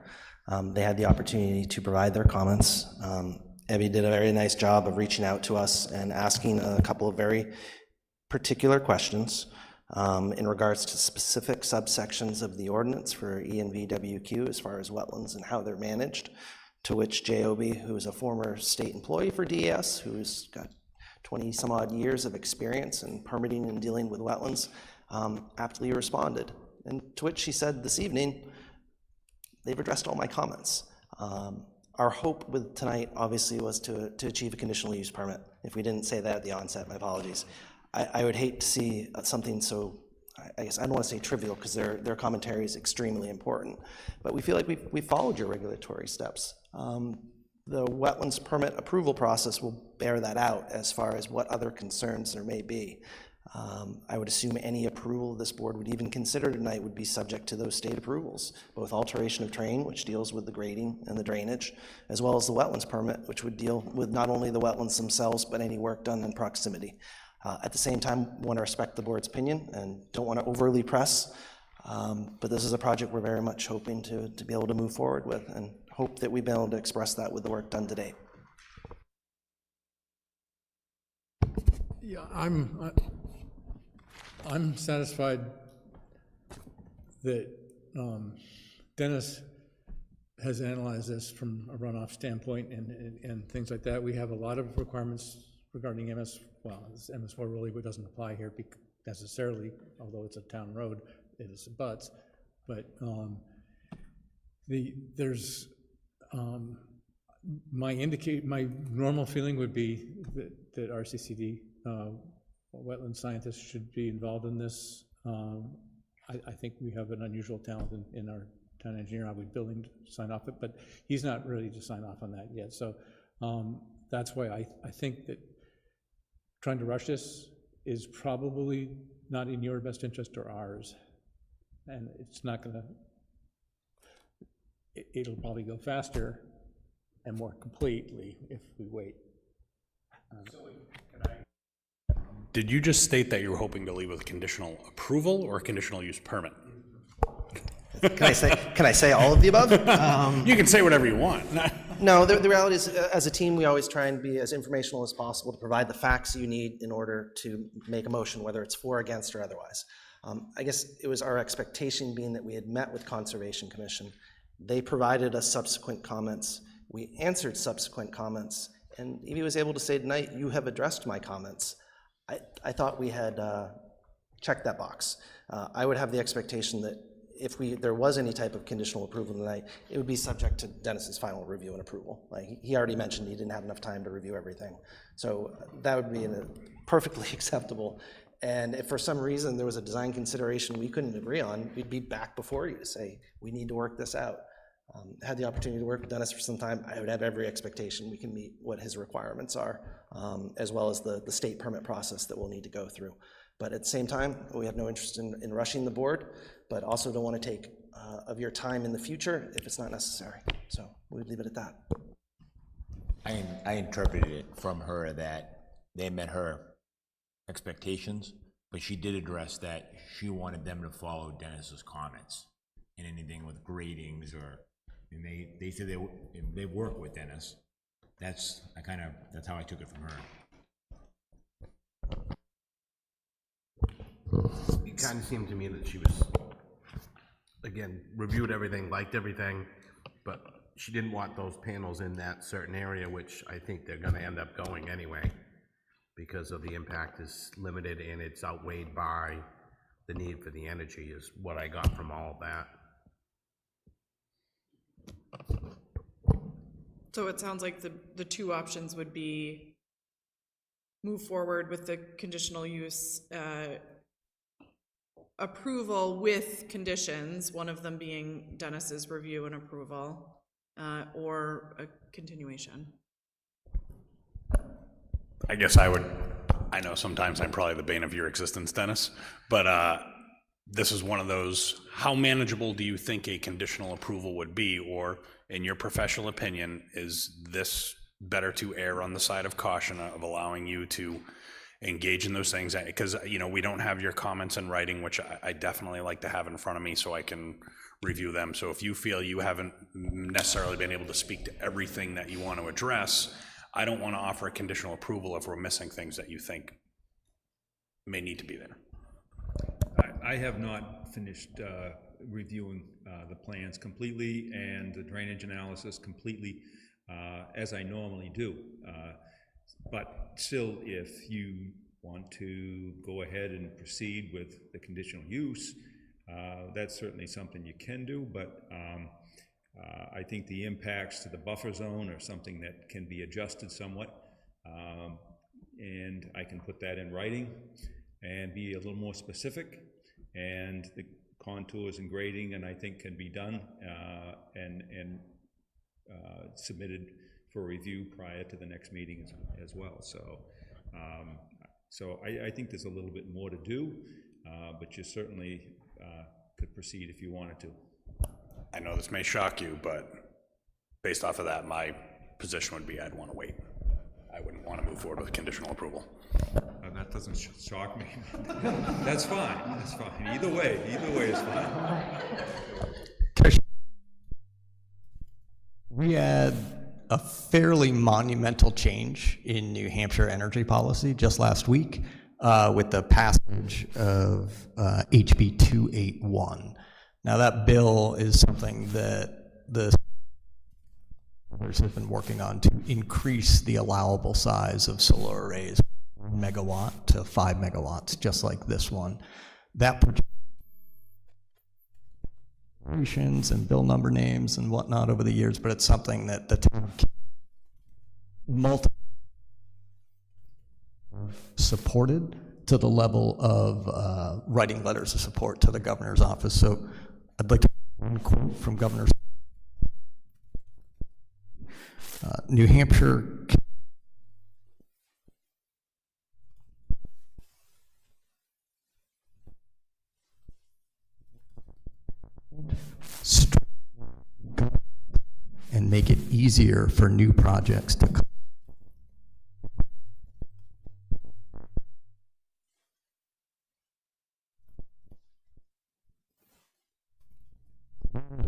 They had the opportunity to provide their comments. Abby did a very nice job of reaching out to us and asking a couple of very particular questions. in regards to specific subsections of the ordinance for E and VWQ as far as wetlands and how they're managed, to which J.O.B., who is a former state employee for DES, who's got 20 some odd years of experience in permitting and dealing with wetlands, aptly responded. And to which she said this evening, they've addressed all my comments. Our hope with tonight obviously was to achieve a conditional use permit. If we didn't say that at the onset, my apologies. I would hate to see something so, I guess I don't want to say trivial because their commentary is extremely important, but we feel like we followed your regulatory steps. The wetlands permit approval process will bear that out as far as what other concerns there may be. I would assume any approval this board would even consider tonight would be subject to those state approvals, both alteration of terrain, which deals with the grading and the drainage, as well as the wetlands permit, which would deal with not only the wetlands themselves, but any work done in proximity. At the same time, want to respect the board's opinion and don't want to overly press, but this is a project we're very much hoping to be able to move forward with, and hope that we've been able to express that with the work done today. Yeah, I'm satisfied that Dennis has analyzed this from a runoff standpoint and things like that. We have a lot of requirements regarding MS4 really doesn't apply here necessarily, although it's a town road, it is abuts. But there's my normal feeling would be that RCCD wetland scientists should be involved in this. I think we have an unusual talent in our town engineer, I'll be willing to sign off, but he's not ready to sign off on that yet. So that's why I think that trying to rush this is probably not in your best interest or ours. And it's not gonna, it'll probably go faster and more completely if we wait. Did you just state that you were hoping to leave with conditional approval or conditional use permit? Can I say all of the above? You can say whatever you want. No, the reality is, as a team, we always try and be as informational as possible to provide the facts you need in order to make a motion, whether it's for, against, or otherwise. I guess it was our expectation, being that we had met with Conservation Commission. They provided us subsequent comments. We answered subsequent comments, and Evie was able to say tonight, you have addressed my comments. I thought we had checked that box. I would have the expectation that if there was any type of conditional approval tonight, it would be subject to Dennis's final review and approval. Like he already mentioned, he didn't have enough time to review everything. So that would be perfectly acceptable. And if for some reason there was a design consideration we couldn't agree on, we'd be back before you to say, we need to work this out. Had the opportunity to work with Dennis for some time, I would have every expectation we can meet what his requirements are, as well as the state permit process that we'll need to go through. But at the same time, we have no interest in rushing the board, but also don't want to take of your time in the future if it's not necessary. So we'd leave it at that. I interpreted it from her that they met her expectations, but she did address that she wanted them to follow Dennis's comments in anything with gradings or, and they said they work with Dennis. That's how I took it from her. It kind of seemed to me that she was, again, reviewed everything, liked everything, but she didn't want those panels in that certain area, which I think they're gonna end up going anyway, because of the impact is limited and it's outweighed by the need for the energy, is what I got from all of that. So it sounds like the two options would be move forward with the conditional use approval with conditions, one of them being Dennis's review and approval, or a continuation. I guess I know sometimes I'm probably the bane of your existence, Dennis, but this is one of those, how manageable do you think a conditional approval would be, or in your professional opinion, is this better to err on the side of caution of allowing you to engage in those things? Because, you know, we don't have your comments in writing, which I definitely like to have in front of me so I can review them. So if you feel you haven't necessarily been able to speak to everything that you want to address, I don't want to offer a conditional approval if we're missing things that you think may need to be there. I have not finished reviewing the plans completely and the drainage analysis completely, as I normally do. But still, if you want to go ahead and proceed with the conditional use, that's certainly something you can do, but I think the impacts to the buffer zone are something that can be adjusted somewhat, and I can put that in writing and be a little more specific, and the contours and grading, and I think can be done and submitted for review prior to the next meeting as well. So, I think there's a little bit more to do, but you certainly could proceed if you wanted to. I know this may shock you, but based off of that, my position would be I'd want to wait. I wouldn't want to move forward with conditional approval. That doesn't shock me. That's fine, that's fine. Either way is fine. We had a fairly monumental change in New Hampshire energy policy just last week with the passage of HB 281. Now that bill is something that the others have been working on to increase the allowable size of solar arrays from 1 megawatt to 5 megawatts, just like this one. That and bill number names and whatnot over the years, but it's something that the town supported to the level of writing letters of support to the governor's office. So I'd like to quote from Governor New Hampshire and make it easier for new projects to come.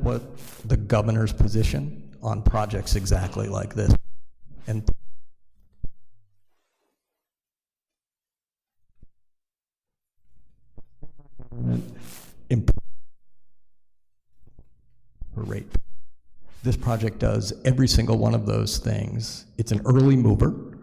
What the governor's position on projects exactly like this, and rate. This project does every single one of those things. It's an early mover,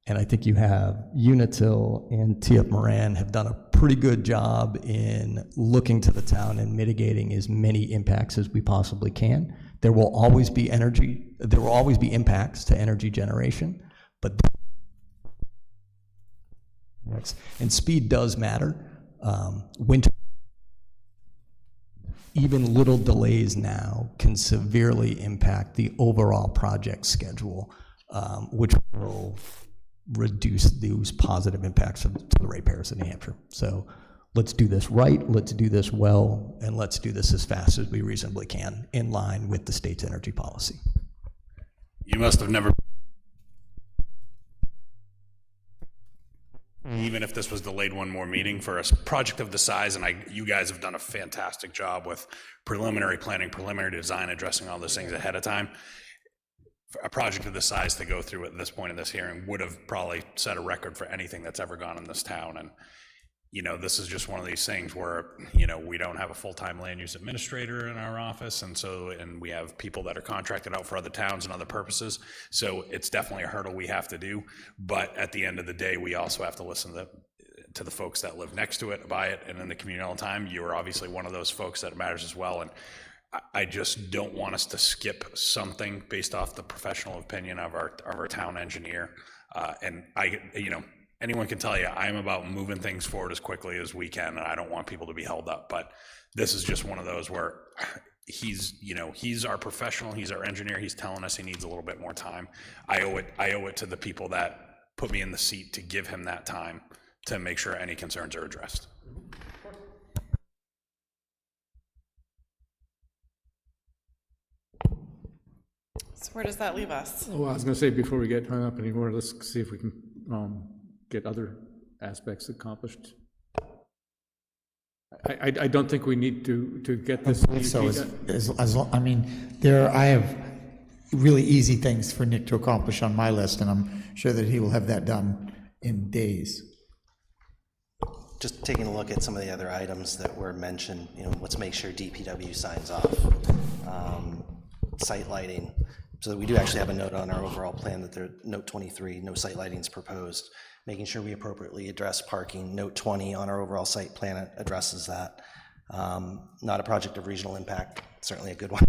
and I think you have Unitil and TF Moran have done a pretty good job in looking to the town and mitigating as many impacts as we possibly can. There will always be impacts to energy generation, but and speed does matter. Winter, even little delays now can severely impact the overall project schedule, which will reduce those positive impacts to the ratepayers in New Hampshire. So let's do this right, let's do this well, and let's do this as fast as we reasonably can in line with the state's energy policy. You must have never, even if this was delayed one more meeting for a project of the size, and you guys have done a fantastic job with preliminary planning, preliminary design, addressing all those things ahead of time. A project of this size to go through at this point in this hearing would have probably set a record for anything that's ever gone in this town. And, you know, this is just one of these things where, you know, we don't have a full-time land use administrator in our office, and we have people that are contracted out for other towns and other purposes. So it's definitely a hurdle we have to do. But at the end of the day, we also have to listen to the folks that live next to it, by it, and in the community all the time. You're obviously one of those folks that matters as well. And I just don't want us to skip something based off the professional opinion of our town engineer. And anyone can tell you, I'm about moving things forward as quickly as we can, and I don't want people to be held up. But this is just one of those where he's our professional, he's our engineer, he's telling us he needs a little bit more time. I owe it to the people that put me in the seat to give him that time to make sure any concerns are addressed. So where does that leave us? Well, I was going to say, before we get hung up anymore, let's see if we can get other aspects accomplished. I don't think we need to get this. So I have really easy things for Nick to accomplish on my list, and I'm sure that he will have that done in days. just taking a look at some of the other items that were mentioned, you know, let's make sure DPW signs off. Site lighting, so that we do actually have a note on our overall plan that there, note 23, no site lighting is proposed. Making sure we appropriately address parking. Note 20 on our overall site plan addresses that. Not a project of regional impact, certainly a good one.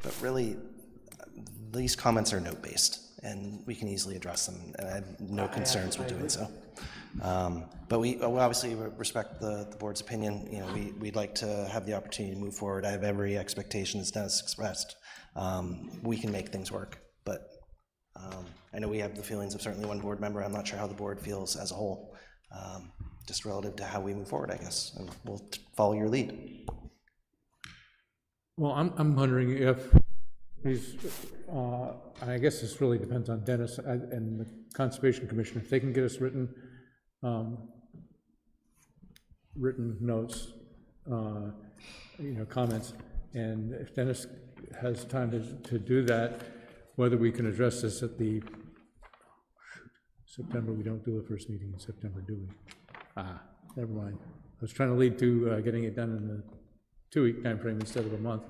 But really, these comments are note-based, and we can easily address them, and I have no concerns with doing so. But we obviously respect the board's opinion. You know, we'd like to have the opportunity to move forward. I have every expectation, as Dennis expressed. We can make things work, but I know we have the feelings of certainly one board member. I'm not sure how the board feels as a whole, just relative to how we move forward, I guess, and we'll follow your lead. Well, I'm wondering if these, I guess this really depends on Dennis and the Conservation Commission, if they can get us written notes, you know, comments, and if Dennis has time to do that, whether we can address this at the September. We don't do a first meeting in September, do we? Never mind. I was trying to lead to getting it done in the 2-week time frame instead of a month,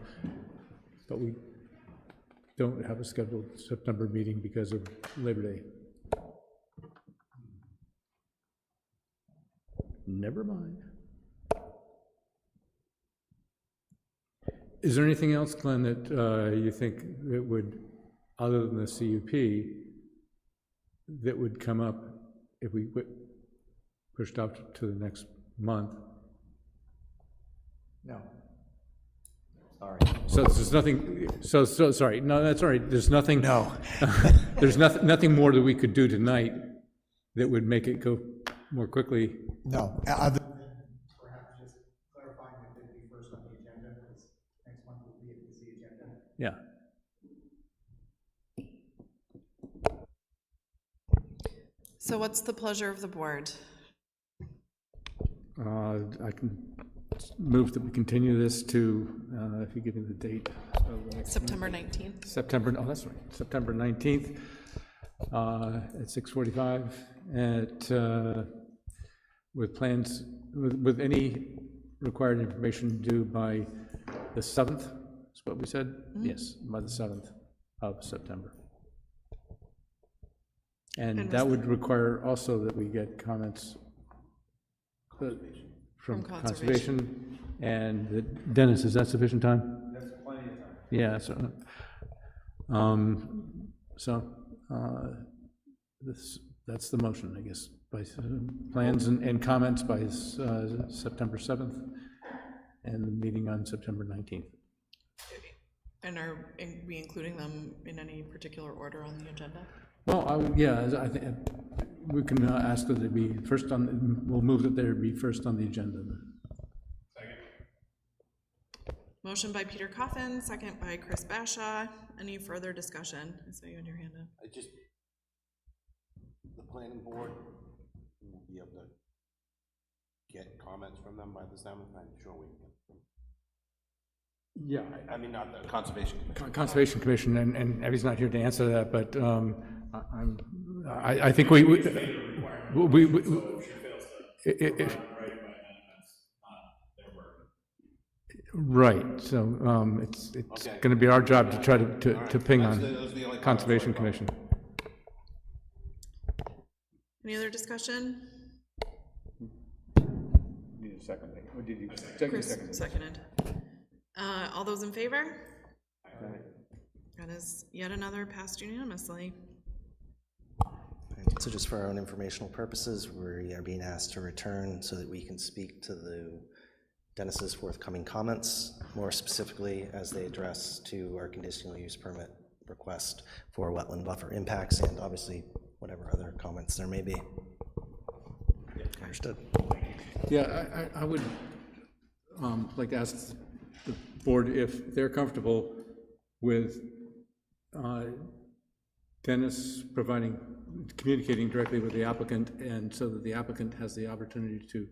but we don't have a scheduled September meeting because of Labor Day. Never mind. Is there anything else, Glenn, that you think that would, other than the CUP, that would come up if we pushed out to the next month? No. Sorry. So there's nothing, so sorry, no, that's all right, there's nothing. No. There's nothing more that we could do tonight that would make it go more quickly. No, other than perhaps just clarifying that they'd be first on the agenda, because next month will be a busy agenda. Yeah. So what's the pleasure of the board? I can move that we continue this to, if you give me the date. September 19th. September, oh, that's right, September 19th at 6:45 at, with plans, with any required information due by the 7th, is what we said? Mm-hmm. Yes, by the 7th of September. And that would require also that we get comments from Conservation. And Dennis, is that sufficient time? That's plenty of time. Yeah, so, that's the motion, I guess, by plans and comments by September 7th, and the meeting on September 19th. And are we including them in any particular order on the agenda? Well, yeah, I think we can ask that they be first on, we'll move that they be first on the agenda. Second. Motion by Peter Coffin, second by Chris Basha. Any further discussion? I saw you in your hand up. The planning board will be able to get comments from them by the 7th. I'm sure we can. Yeah. I mean, not the Conservation Commission. Conservation Commission, and Abby's not here to answer that, but I think we right, so it's okay. Going to be our job to try to ping on Conservation Commission. Any other discussion? Need a second. Or did you Chris seconded. All those in favor? Aye. That is yet another passed unanimously. So just for our own informational purposes, we are being asked to return so that we can speak to the Dennis's forthcoming comments, more specifically as they address to our conditional use permit request for wetland buffer impacts and obviously whatever other comments there may be. Understood. Yeah, I would like to ask the board if they're comfortable with Dennis communicating directly with the applicant, and so that the applicant has the opportunity to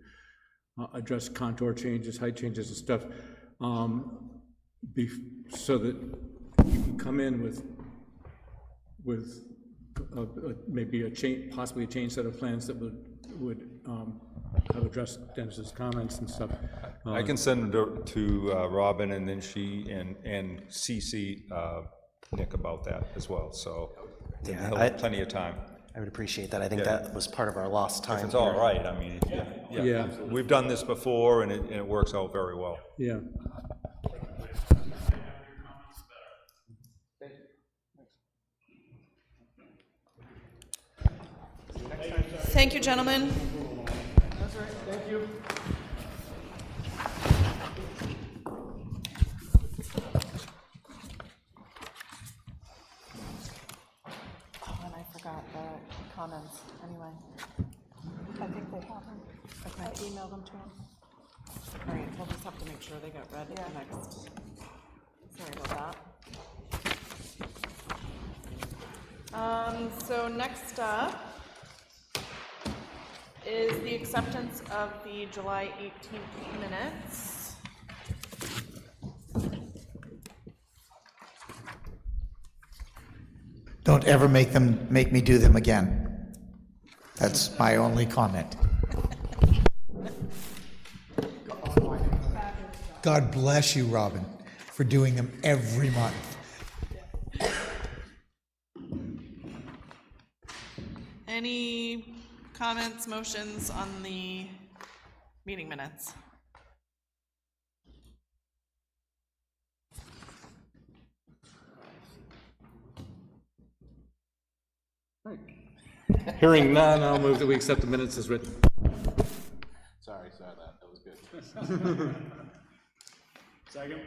address contour changes, height changes and stuff, so that you can come in with maybe possibly a change set of plans that would I've addressed Dennis's comments and stuff. I can send it to Robin, and then she and CC Nick about that as well, so Yeah, he'll have plenty of time. I would appreciate that. I think Yeah. that was part of our lost time. If it's all here. right, I mean, Yeah. We've done this before, and it works out very well. Yeah. Thank you, gentlemen. Thank you. Oh, and I forgot the comments, anyway. I think they have them. Okay. I emailed them to them. All right, we'll just have to make sure they get read at the next. Sorry about that. So next up is the acceptance of the July 18th minutes. Don't ever make me do them again. That's my only comment. God bless you, Robin, for doing them every month. Any comments, motions on the meeting minutes? Hearing none, I'll move that we accept the minutes as written. Sorry, that was good. Second?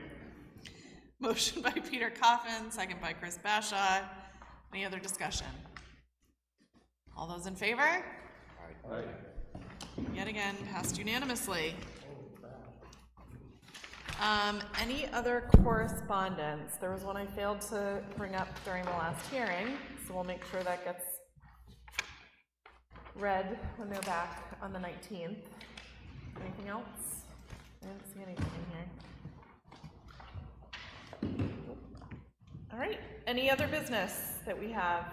Motion by Peter Coffin, second by Chris Bashaw. Any other discussion? All those in favor? Aye. Yet again, passed unanimously. Any other correspondence? There was one I failed to bring up during the last hearing, so we'll make sure that gets read when they're back on the 19th. Anything else? I didn't see anything in here. All right, any other business that we have?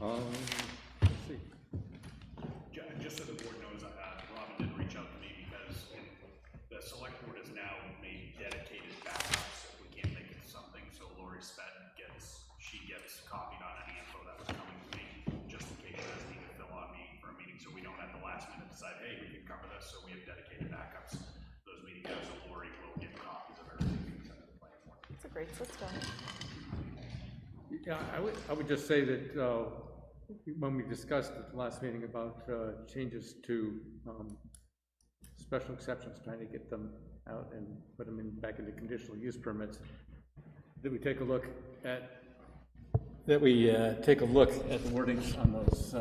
Let's see. Just so the board knows, Robin did reach out to me because the select board has now made dedicated backups if we can't make it something, so Lori Spett gets copied on any info that was coming to me, just in case she does need to fill on me for a meeting, so we don't at the last minute decide, hey, we can cover this, so we have dedicated backups. Those meetings, so Lori will get copies of everything we send to the planning board. It's a great system. Yeah, I would just say that when we discussed at the last meeting about changes to special exceptions, trying to get them out and put them back into conditional use permits, that we take a look at the wordings on those.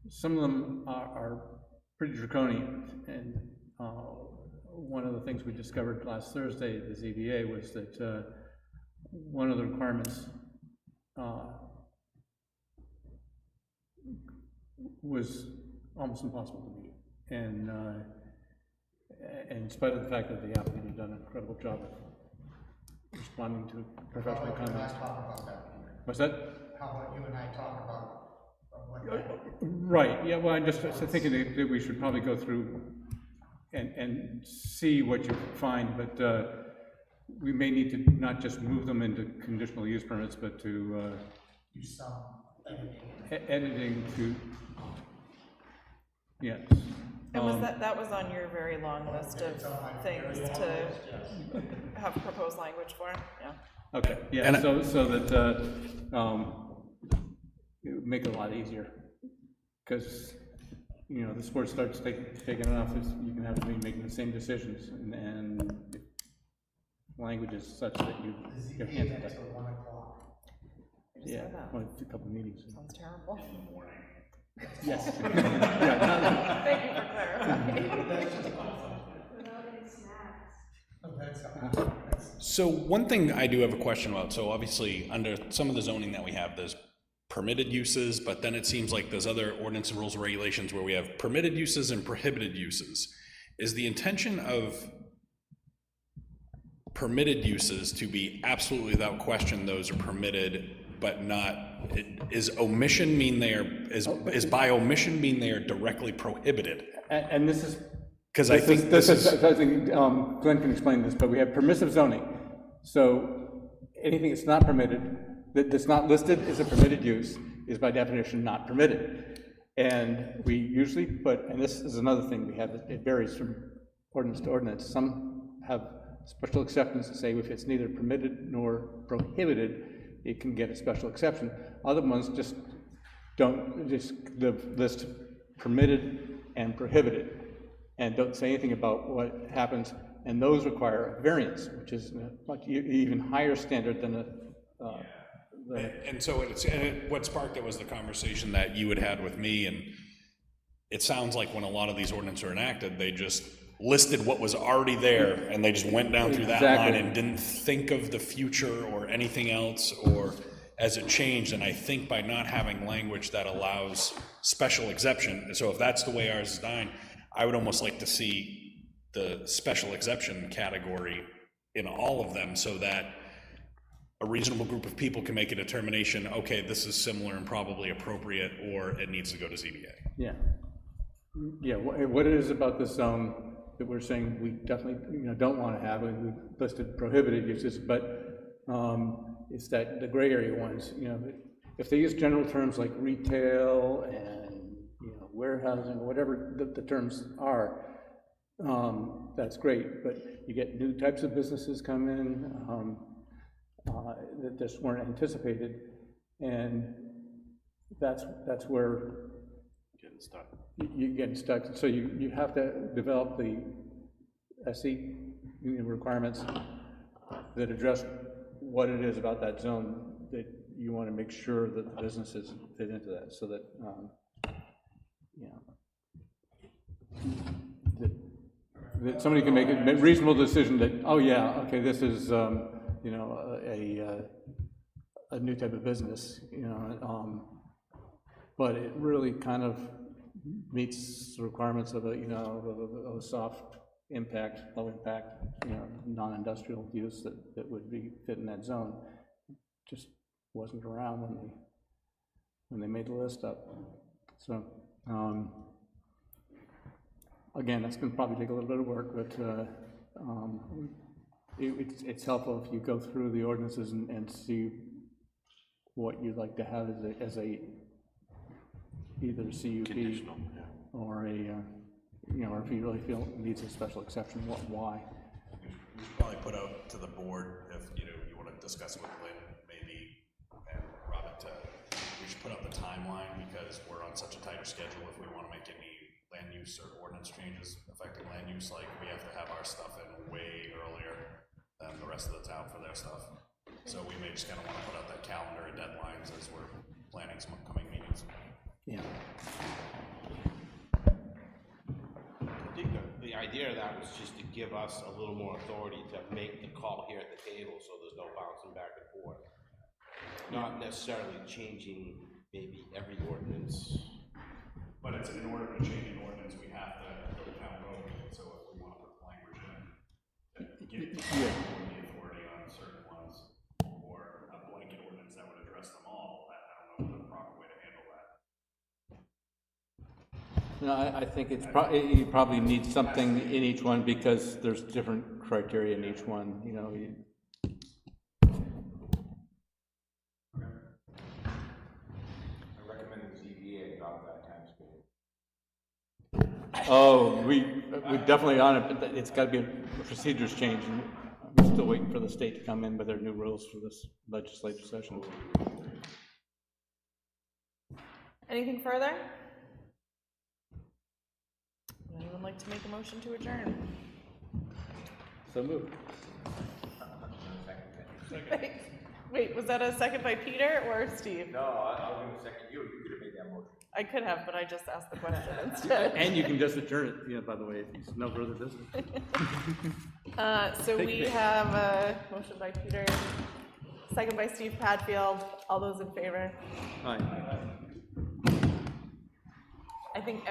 Some of them are pretty draconian, and one of the things we discovered last Thursday at the ZBA was that one of the requirements was almost impossible to meet, and in spite of the fact that the applicant had done an incredible job of responding to professional comments. What's that? How about you and I talk about what that? Right, yeah, well, I'm just thinking that we should probably go through and see what you find, but we may need to not just move them into conditional use permits, but to Do some editing to, yes. And was that was on your very long list of things to have proposed language for? Yeah. Okay, yeah, so that it would make it a lot easier, because, you know, the sport starts taking it off, you can have them making the same decisions, and language is such that your hands are next to 1 o'clock. yeah, well, a couple of meetings. Sounds terrible. Yes. Thank you for clarifying. So one thing I do have a question about, so obviously under some of the zoning that we have, there's permitted uses, but then it seems like there's other ordinance and rules and regulations where we have permitted uses and prohibited uses. Is the intention of permitted uses to be absolutely without question those are permitted but not, is omission mean they are, is by omission mean they are directly prohibited? And this is. Because I think this is. I think Glenn can explain this, but we have permissive zoning. So anything that's not permitted, that's not listed as a permitted use, is by definition not permitted. And we usually put, and this is another thing we have, it varies from ordinance to ordinance. Some have special exceptions to say if it's neither permitted nor prohibited, it can get a special exception. Other ones just don't, just list permitted and prohibited, and don't say anything about what happens, and those require a variance, which is much even higher standard than And so what sparked it was the conversation that you had with me, and it sounds like when a lot of these ordinances are enacted, they just listed what was already there, and they just went down through that line and didn't think of the future or anything else, or as it changed. And I think by not having language that allows special exception, so if that's the way ours is designed, I would almost like to see the special exception category in all of them, so that a reasonable group of people can make a determination, okay, this is similar and probably appropriate, or it needs to go to ZBA. Yeah. Yeah, what it is about this zone that we're saying we definitely, don't want to have, and we've listed prohibited uses, but it's that the gray area ones, if they use general terms like retail and, warehousing, or whatever the terms are, that's great, but you get new types of businesses come in, that just weren't anticipated, and that's where you're getting stuck. So you have to develop the SE requirements that address what it is about that zone that you want to make sure that the businesses fit into that, so that that somebody can make a reasonable decision that, oh yeah, okay, this is a new type of business, but it really kind of meets the requirements of a soft impact, low impact, non-industrial use that would be fit in that zone. Just wasn't around when they made the list up. So again, that's going to probably take a little bit of work, but it's helpful if you go through the ordinances and see what you'd like to have as a either a CUP or a or if you really feel it needs a special exception, why? We should probably put out to the board, if you want to discuss it with Lynn, maybe, and Robin, we should put out the timeline, because we're on such a tighter schedule. If we want to make any land use or ordinance changes affecting land use, like we have to have our stuff in way earlier than the rest of the town for their stuff. So we may just kind of want to put out that calendar and deadlines as we're planning some upcoming meetings. Yeah. I think the idea of that was just to give us a little more authority to make the call here at the table, so there's no bouncing back and forth. Not necessarily changing maybe every ordinance. But it's in order to change an ordinance, we have to go to town vote, so if we want to put language in, give the authority on certain ones, or a blanket ordinance that would address them all, I don't know the proper way to handle that. No, I think you probably need something in each one, because there's different criteria in each one, I recommend the ZBA adopt that time scale. Oh, we're definitely on it, but it's got to be a procedures change, and we're still waiting for the state to come in with their new rules for this legislative session. Anything further? Would anyone like to make a motion to adjourn? So moved. Wait, was that a second by Peter or Steve? No, I'll give a second. You could have made that motion. I could have, but I just asked the question instead. And you can just adjourn it, by the way, if there's no further business. So we have a motion by Peter, second by Steve Padfield. All those in favor? Aye. I think